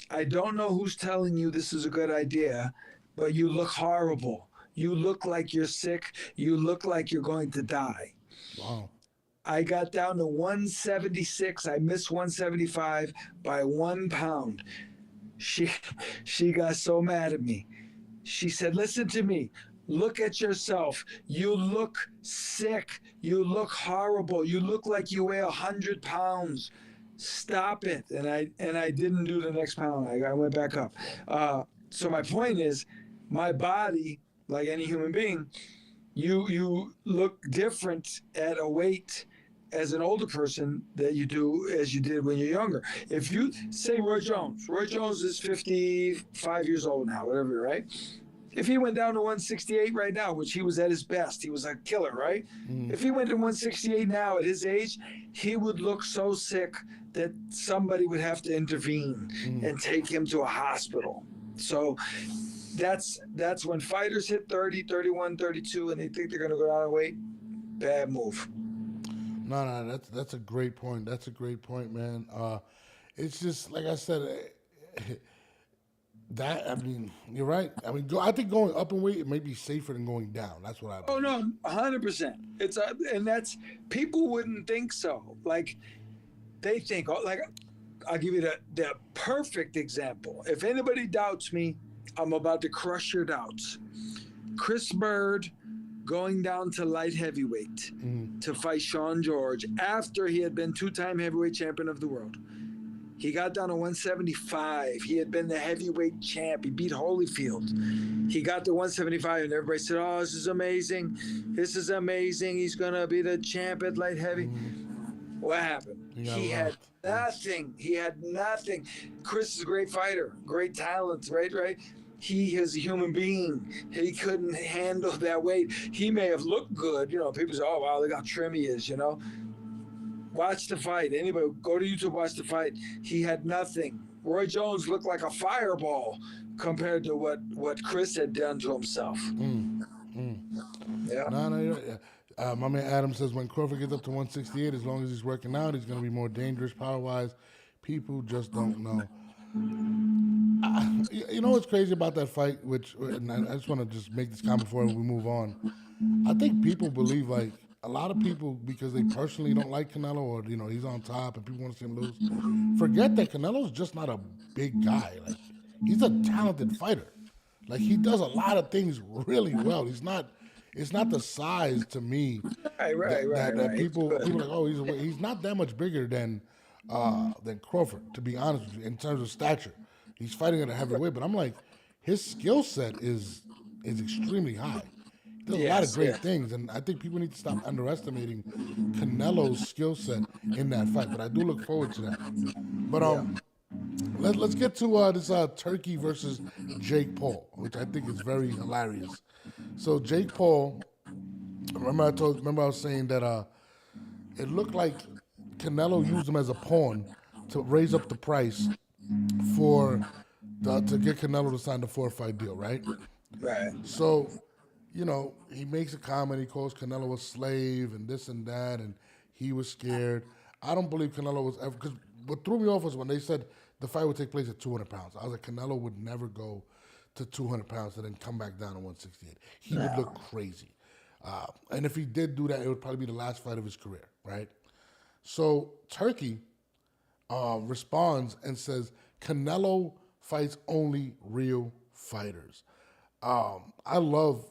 I don't know who's telling you this is a good idea, but you look horrible. You look like you're sick. You look like you're going to die. Wow. I got down to 176. I missed 175 by 1 pound. She got so mad at me. She said, listen to me. Look at yourself. You look sick. You look horrible. You look like you weigh 100 pounds. Stop it. And I didn't do the next pound. I went back up. So my point is, my body, like any human being, you look different at a weight as an older person that you do as you did when you're younger. If you say Roy Jones is 55 years old now, whatever, right? If he went down to 168 right now, which he was at his best, he was a killer, right? If he went to 168 now at his age, he would look so sick that somebody would have to intervene and take him to a hospital. So that's when fighters hit 30, 31, 32, and they think they're going to go down in weight. Bad move. No, that's a great point. That's a great point, man. It's just, like I said, you're right. I think going up in weight, it may be safer than going down. That's what I believe. Oh, no, 100%. And that's, people wouldn't think so. Like, they think, I'll give you the perfect example. If anybody doubts me, I'm about to crush your doubts. Chris Bird going down to light heavyweight to fight Sean George after he had been 2-time heavyweight champion of the world. He got down to 175. He had been the heavyweight champ. He beat Holyfield. He got to 175, and everybody said, oh, this is amazing. This is amazing. He's going to be the champ at light heavy. What happened? He had nothing. He had nothing. Chris is a great fighter, great talent, right? he is a human being. He couldn't handle that weight. He may have looked good. You know, people say, oh, wow, look how trim he is, you know. Watch the fight. Anybody go to YouTube, watch the fight. He had nothing. Roy Jones looked like a fireball compared to what Chris had done to himself. Yeah. No, my man Adam says when Crawford gets up to 168, as long as he's working out, he's going to be more dangerous power-wise. People just don't know. You know what's crazy about that fight, and I just want to just make this comment before we move on. I think people believe, like, a lot of people, because they personally don't like Canelo, or, you know, he's on top and people want to see him lose, forget that Canelo's just not a big guy. Like, he's a talented fighter. Like, he does a lot of things really well. It's not the size to me that people are like, oh, he's not that much bigger than Crawford, to be honest with you, in terms of stature. He's fighting at a heavyweight, but I'm like, his skill set is extremely high. He does a lot of great things, and I think people need to stop underestimating Canelo's skill set in that fight. But I do look forward to that. But let's get to this Turki versus Jake Paul, which I think is very hilarious. So Jake Paul, remember I was saying that it looked like Canelo used him as a pawn to raise up the price to get Canelo to sign the 4-fight deal, right? Right. So, you know, he makes a comment. He calls Canelo a slave and this and that, and he was scared. I don't believe Canelo was ever, because what threw me off was when they said the fight would take place at 200 pounds. I was like, Canelo would never go to 200 pounds and then come back down to 168. He would look crazy. And if he did do that, it would probably be the last fight of his career, right? So Turki responds and says, Canelo fights only real fighters. I love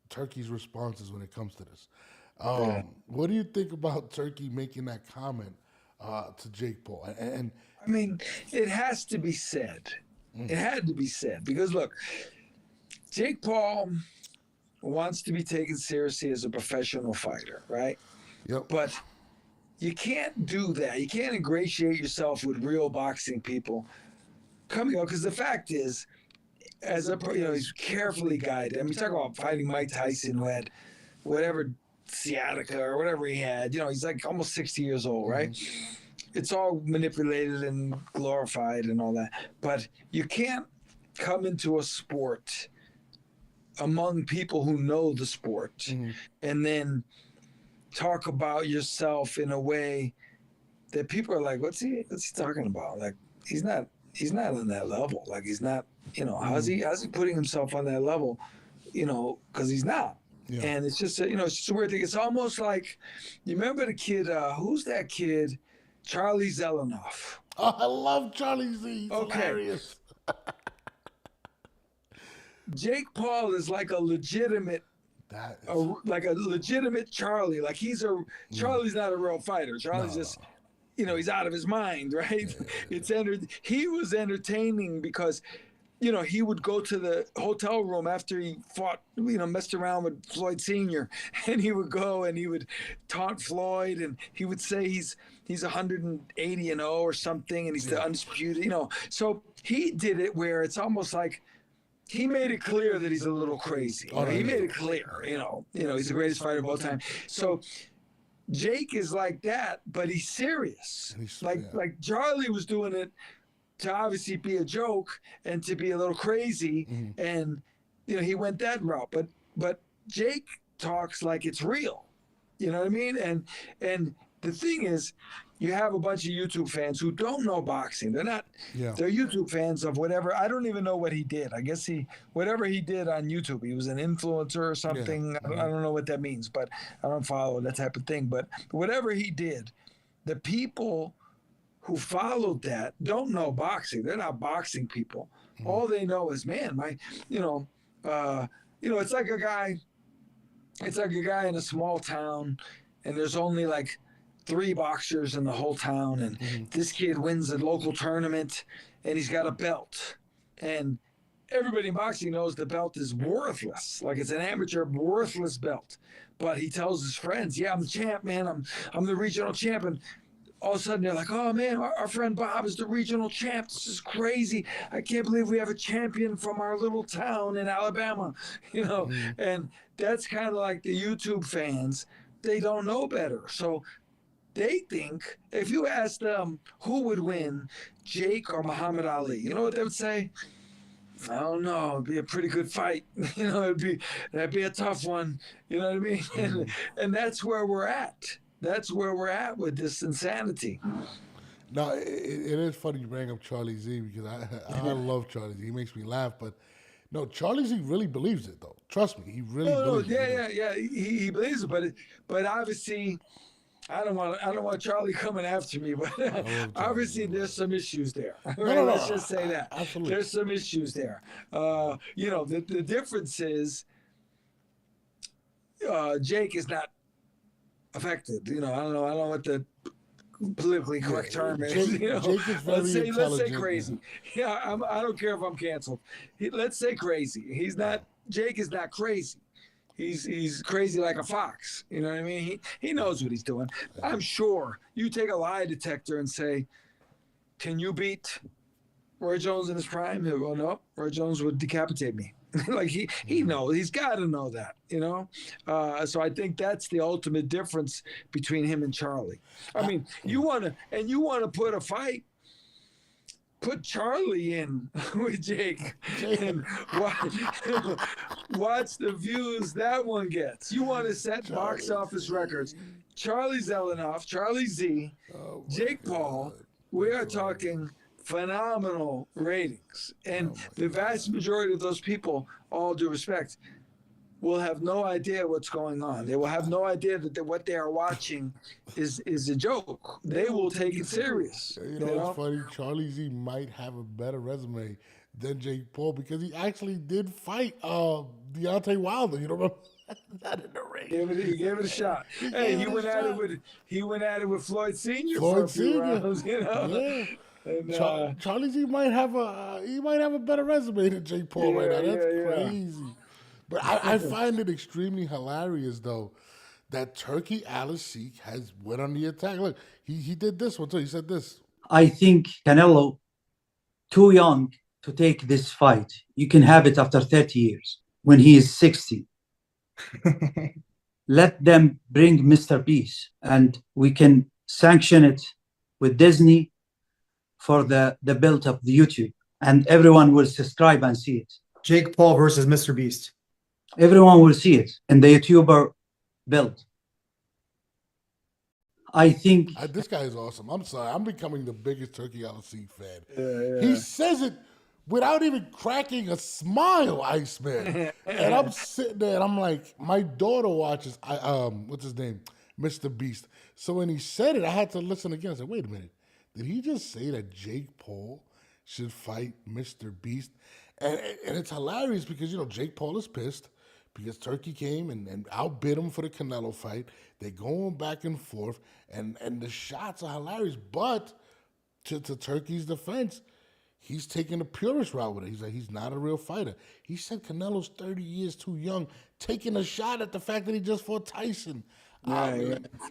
Turki's responses when it comes to this. What do you think about Turki making that comment to Jake Paul? And I mean, it has to be said. It had to be said because, look, Jake Paul wants to be taken seriously as a professional fighter, right? Yep. But you can't do that. You can't ingratiate yourself with real boxing people. Because the fact is, he's carefully guided. I mean, talk about fighting Mike Tyson, who had whatever sciatica or whatever he had. You know, he's like almost 60 years old, right? It's all manipulated and glorified and all that. But you can't come into a sport among people who know the sport and then talk about yourself in a way that people are like, what's he talking about? Like, he's not on that level. Like, he's not, you know, how's he putting himself on that level? You know, because he's not. Yeah. And it's just, it's just a weird thing. It's almost like, you remember the kid, who's that kid? Charlie Zelenoff. Oh, I love Charlie Z. He's hilarious. Jake Paul is like a legitimate, Charlie. Like Charlie's not a real fighter. Charlie's just, he's out of his mind, right? Yeah. He was entertaining because, he would go to the hotel room after he fought, messed around with Floyd Sr. And he would go and he would taunt Floyd and he would say he's 180-0 or something and he's the undisputed, So he did it where it's almost like he made it clear that he's a little crazy. He made it clear, he's the greatest fighter of all time. So Jake is like that, but he's serious. Like Charlie was doing it to obviously be a joke and to be a little crazy, and he went that route. But Jake talks like it's real. You know what I mean? And the thing is, you have a bunch of YouTube fans who don't know boxing. They're not. Yeah. They're YouTube fans of whatever. I don't even know what he did. I guess whatever he did on YouTube. He was an influencer or something. Yeah. I don't know what that means, but I don't follow that type of thing. But whatever he did, the people who followed that don't know boxing. They're not boxing people. All they know is, man, it's like a guy in a small town, and there's only like 3 boxers in the whole town, and this kid wins a local tournament, and he's got a belt, and everybody in boxing knows the belt is worthless. Like, it's an amateur worthless belt, but he tells his friends, "Yeah, I'm the champ, man. I'm the regional champion." all of a sudden they're like, oh man, our friend Bob is the regional champ. This is crazy. I can't believe we have a champion from our little town in Alabama, and that's kind of like the YouTube fans. They don't know better. So they think if you ask them who would win, Jake or Muhammad Ali, you know what they would say? I don't know. It'd be a pretty good fight. That'd be a tough one. You know what I mean? And that's where we're at. That's where we're at with this insanity. No, it is funny you bring up Charlie Z because I love Charlie Z. He makes me laugh, but no, Charlie Z really believes it though. Trust me, he really believes it. Yeah. He believes it, but obviously, I don't want Charlie coming after me, but obviously there's some issues there. Right? Let's just say that. Absolutely. There's some issues there. The difference is Jake is not affected. I don't know what the politically correct term is. Jake is very intelligent. Let's say crazy. Yeah, I don't care if I'm canceled. Let's say crazy. He's not. Jake is not crazy. He's crazy like a fox. You know what I mean? He knows what he's doing. I'm sure you take a lie detector and say, "Can you beat Roy Jones in his prime?" He'll go, "No, Roy Jones would decapitate me." Like he knows. He's got to know that. So I think that's the ultimate difference between him and Charlie. I mean, you want to put a fight. Put Charlie in with Jake and watch the views that one gets. You want to set box office records. Charlie Zelenoff, Charlie Z, Jake Paul, we are talking phenomenal ratings. And the vast majority of those people, all due respect, will have no idea what's going on. They will have no idea that what they are watching is a joke. They will take it serious. It's funny. Charlie Z might have a better resume than Jake Paul because he actually did fight Deontay Wilder. You know, not in the ring. He gave it a shot. Hey, he went at it with Floyd Sr. for a few rounds. Yeah. And, Charlie Z might have a better resume than Jake Paul right now. That's crazy. But I find it extremely hilarious, though, that Turki Alalshikh has went on the attack. Look, he did this one, too. He said this. I think Canelo, too young to take this fight. You can have it after 30 years, when he is 60. Let them bring Mr. Beast, and we can sanction it with Disney for the build of the YouTube. And everyone will subscribe and see it. Jake Paul versus Mr. Beast. Everyone will see it in the YouTuber build. I think this guy is awesome. I'm sorry. I'm becoming the biggest Turki Alalshikh fan. Yeah. He says it without even cracking a smile, Iceman. And I'm sitting there and I'm like, my daughter watches, what's his name? Mr. Beast. So when he said it, I had to listen again. I said, wait a minute. Did he just say that Jake Paul should fight Mr. Beast? And it's hilarious because, Jake Paul is pissed because Turki came and outbid him for the Canelo fight. They're going back and forth, and the shots are hilarious. But to Turki's defense, he's taking the purest route with it. He's like, he's not a real fighter. He said Canelo's 30 years too young, taking a shot at the fact that he just fought Tyson.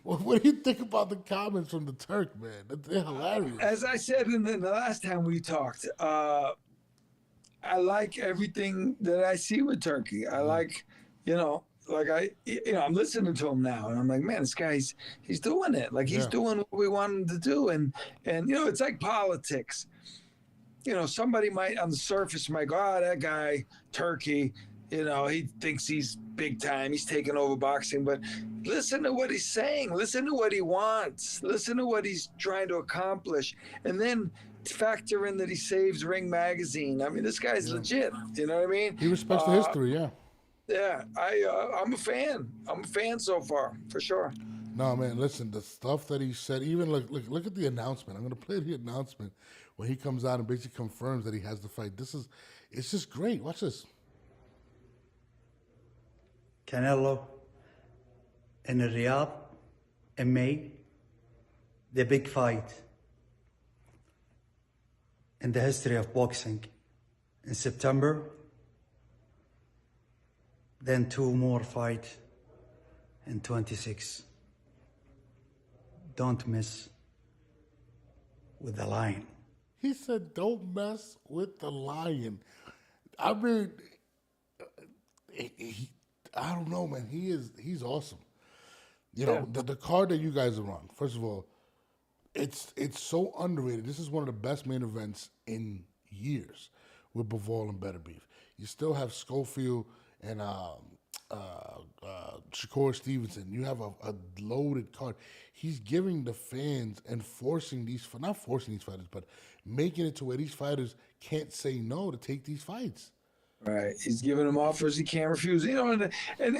What do you think about the comments from the Turk, man? They're hilarious. As I said in the last time we talked, I like everything that I see with Turki. I like, I'm listening to him now, and I'm like, man, this guy's he's doing it. Like he's doing what we want him to do, and it's like politics. Somebody might on the surface might go, that guy Turki, he thinks he's big time. He's taking over boxing, but listen to what he's saying. Listen to what he wants. Listen to what he's trying to accomplish, and then factor in that he saves Ring Magazine. I mean, this guy's legit. You know what I mean? He respects the history, yeah. Yeah, I'm a fan. I'm a fan so far, for sure. No, man, listen, the stuff that he said, even look at the announcement. I'm going to play the announcement when he comes out and basically confirms that he has the fight. It's just great. Watch this. Canelo in Riyadh in May, the big fight in the history of boxing. In September, then 2 more fights in 26. Don't miss with the lion. He said, "Don't mess with the lion." I mean, I don't know, man. He's awesome. You know, the card that you guys are on. First of all, it's so underrated. This is one of the best main events in years with BIVOL and Beterbiev. You still have Schofield and Shakur Stevenson. You have a loaded card. He's giving the fans and not forcing these fighters, but making it to where these fighters can't say no to take these fights. Right, he's giving them offers he can't refuse. You know, and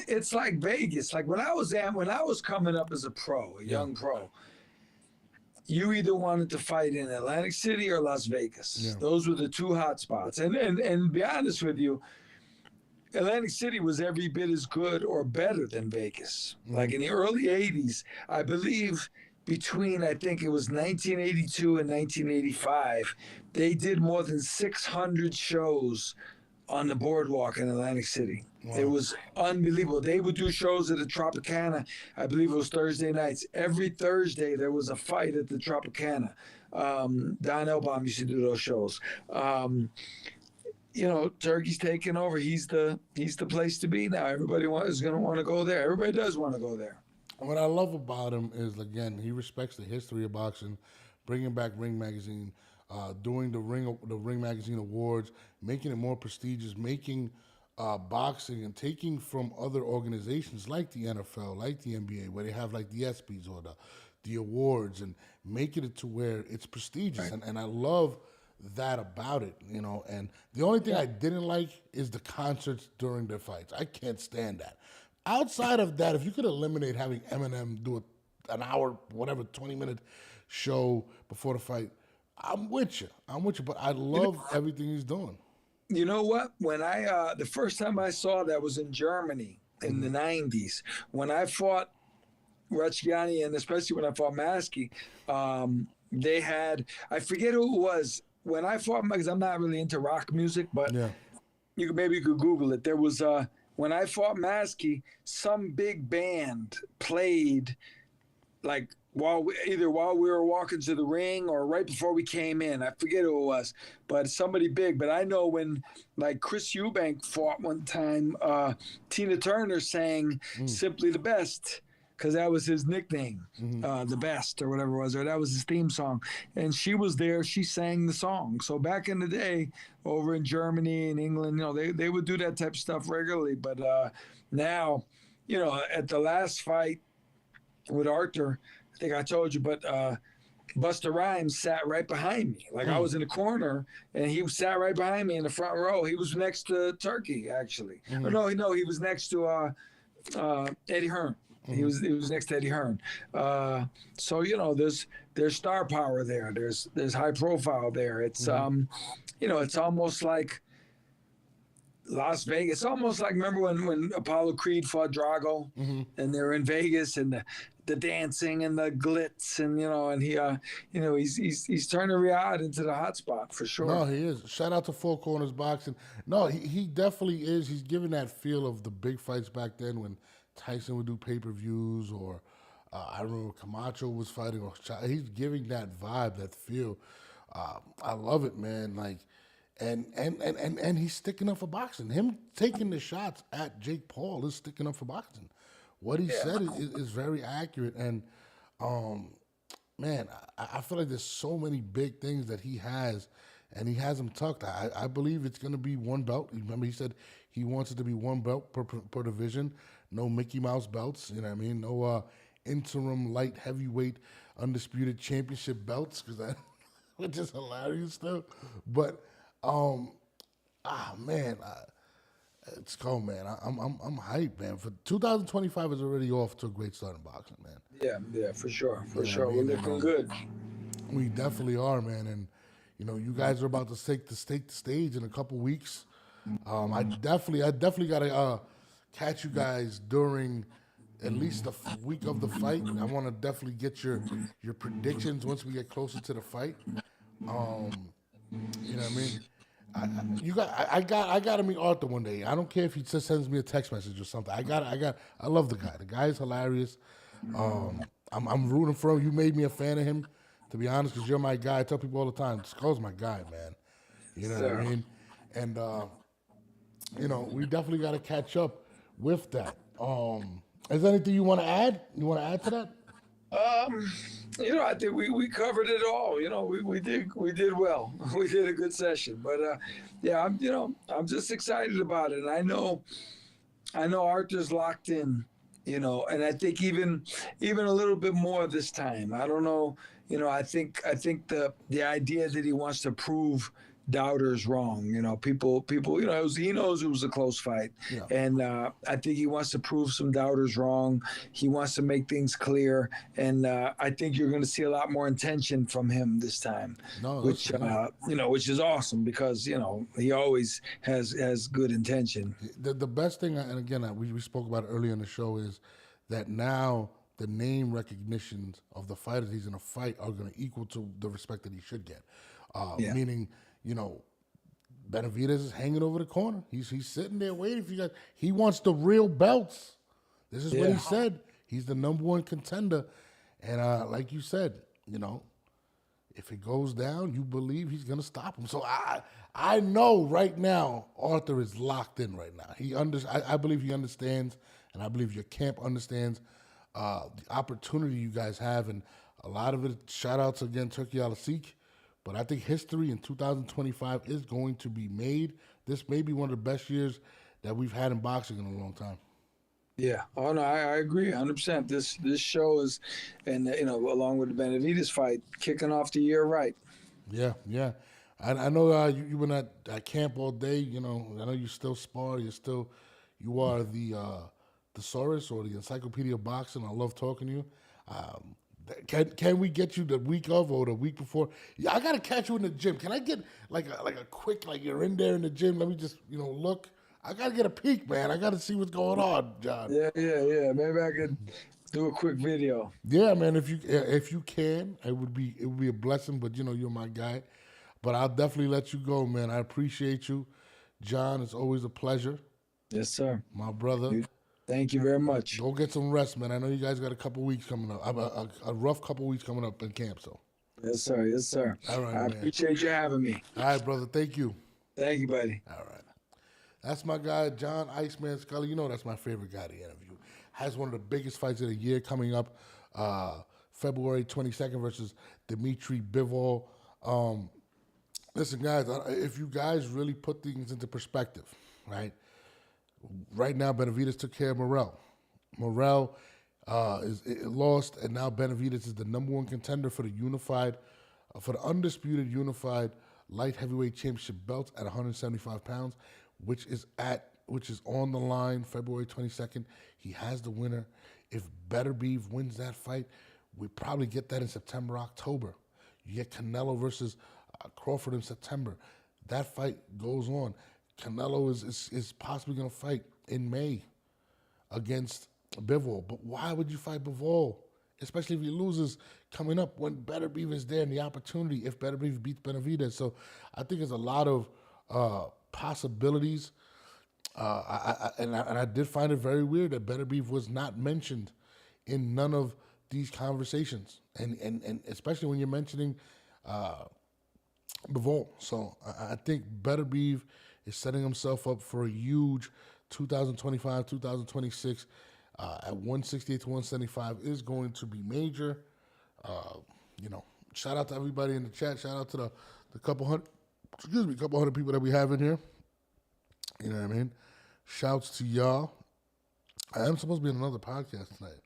it's like Vegas. Like when I was coming up as a young pro, you either wanted to fight in Atlantic City or Las Vegas. Yeah. Those were the two hot spots. And to be honest with you, Atlantic City was every bit as good or better than Vegas. Mm-hmm. Like in the early 80s, I believe between, I think it was 1982 and 1985, they did more than 600 shows on the boardwalk in Atlantic City. Wow. It was unbelievable. They would do shows at the Tropicana. I believe it was Thursday nights. Every Thursday there was a fight at the Tropicana. Don Elbaum used to do those shows. You know, Turkey's taking over. He's the place to be now. Everybody is going to want to go there. Everybody does want to go there. What I love about him is, again, he respects the history of boxing, bringing back Ring Magazine, doing the Ring Magazine Awards, making it more prestigious, making boxing and taking from other organizations like the NFL, like the NBA, where they have like the ESPYs or the awards, and making it to where it's prestigious. Right. And I love that about it, you know. And the only thing I didn't like is the concerts during their fights. I can't stand that. Outside of that, if you could eliminate having Eminem do an hour, whatever, 20-minute show before the fight, I'm with you, but I love everything he's doing. You know what? When the first time I saw that was in Germany in the 90s, when I fought Rachiani, and especially when I fought Maskey, they had, I forget who it was. When I fought, because I'm not really into rock music, but maybe you could Google it. There was, when I fought Maskey, some big band played like, while we were walking to the ring or right before we came in. I forget who it was, but somebody big. But I know when, like, Chris Eubank fought one time, Tina Turner sang Simply the Best, because that was his nickname, The Best or whatever it was, or that was his theme song. And she was there. She sang the song. So back in the day over in Germany and England, you know, they would do that type of stuff regularly. But now, you know, at the last fight with Arthur, I think I told you, but Busta Rhymes sat right behind me. Like I was in the corner, and he sat right behind me in the front row. He was next to Turkey, actually. Or no, he was next to Eddie Hearn. He was next to Eddie Hearn. So you know, there's star power there. There's high profile there. It's you know, it's almost like Las Vegas. It's almost like, remember when Apollo Creed fought Drago, and they were in Vegas, and the dancing and the glitz, and you know, and he you know, he's turning Riyadh into the hot spot for sure. No, he is. Shout out to Four Corners Boxing. No, he definitely is. He's giving that feel of the big fights back then when Tyson would do pay-per-views, or I remember Camacho was fighting, or he's giving that vibe, that feel. I love it, man. Like, and he's sticking up for boxing. Him taking the shots at Jake Paul is sticking up for boxing. What he said is very accurate, and man, I feel like there's so many big things that he has, and he has them tucked. I believe it's going to be one belt. Remember, he said he wants it to be one belt per division. No Mickey Mouse belts, you know what I mean? No interim light heavyweight undisputed championship belts, which is hilarious still. But man, it's cool, man. I'm hyped, man. For 2025 is already off to a great start in boxing, man. Yeah, for sure, We're looking good. We definitely are, man. And you know, you guys are about to take the stage in a couple weeks. I definitely gotta catch you guys during at least the week of the fight. I want to definitely get your predictions once we get closer to the fight. You know what I mean? I got to meet Arthur one day. I don't care if he just sends me a text message or something. I love the guy. The guy is hilarious. I'm rooting for him. You made me a fan of him To be honest, because you're my guy. I tell people all the time, Skull's my guy, man. You know what I mean? And we definitely got to catch up with that. Is there anything you want to add? You want to add to that? I think we covered it all. We did well. We did a good session. But I'm just excited about it. And I know Arthur's locked in. And I think even a little bit more this time. I don't know. I think the idea that he wants to prove doubters wrong. People. He knows it was a close fight, and I think he wants to prove some doubters wrong. He wants to make things clear, and I think you're going to see a lot more intention from him this time, which is awesome because he always has good intention. The best thing, and again, we spoke about it earlier in the show, is that now the name recognitions of the fighters he's going to fight are going to equal to the respect that he should get. Meaning, Benavidez is hanging over the corner. He's sitting there waiting for you guys. He wants the real belts. This is what he said. He's the number one contender. And like you said, if it goes down, you believe he's going to stop him. So I know right now Arthur is locked in right now. I believe he understands, and I believe your camp understands the opportunity you guys have. And a lot of it, shout out to, again, Turki Alalshikh. But I think history in 2025 is going to be made. This may be one of the best years that we've had in boxing in a long time. Yeah. Oh no, I agree 100%. This show is, and along with the Benavidez fight, kicking off the year right. Yeah. I know you've been at camp all day. I know you still spar. You are the thesaurus or the encyclopedia of boxing. I love talking to you. Can we get you the week of or the week before? Yeah, I gotta catch you in the gym. Can I get like a quick, like, you're in there in the gym? Let me just look. I gotta get a peek, man. I gotta see what's going on, John. Yeah. Maybe I could do a quick video. Yeah, man. If you can, it would be a blessing. But you're my guy. But I'll definitely let you go, man. I appreciate you, John. It's always a pleasure. Yes, sir. My brother. Thank you very much. Go get some rest, man. I know you guys got a couple weeks coming up. A rough couple weeks coming up in camp, so. Yes, sir. All right, I appreciate you having me. All right, brother. Thank you. Thank you, buddy. All right. That's my guy, John "ICEMAN" Scully. That's my favorite guy to interview. Has one of the biggest fights of the year coming up, February 22nd versus Beterbiev. Listen, guys, if you guys really put things into perspective, right? Right now, Benavidez took care of Morrell. Morrell is lost, and now Benavidez is the number one contender for the undisputed unified light heavyweight championship belts at 175 pounds, which is on the line February 22nd. He has the winner. If Beterbiev wins that fight, we probably get that in September, October. You get Canelo versus Crawford in September. That fight goes on. Canelo is possibly going to fight in May against BIVOL. But why would you fight BIVOL? Especially if he loses coming up when Beterbiev is there and the opportunity if Beterbiev beats Benavidez. So I think there's a lot of possibilities. I did find it very weird that Beterbiev was not mentioned in none of these conversations. And especially when you're mentioning BIVOL. So I think Beterbiev is setting himself up for a huge 2025, 2026 at 168 to 175 is going to be major. Shout out to everybody in the chat. Shout out to the couple hundred people that we have in here. You know what I mean? Shouts to y'all. I am supposed to be on another podcast tonight.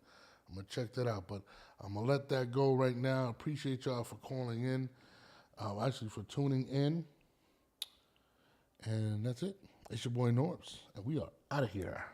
I'm going to check that out, but I'm going to let that go right now. Appreciate y'all for calling in, for tuning in. And that's it. It's your boy Norbs, and we are out of here.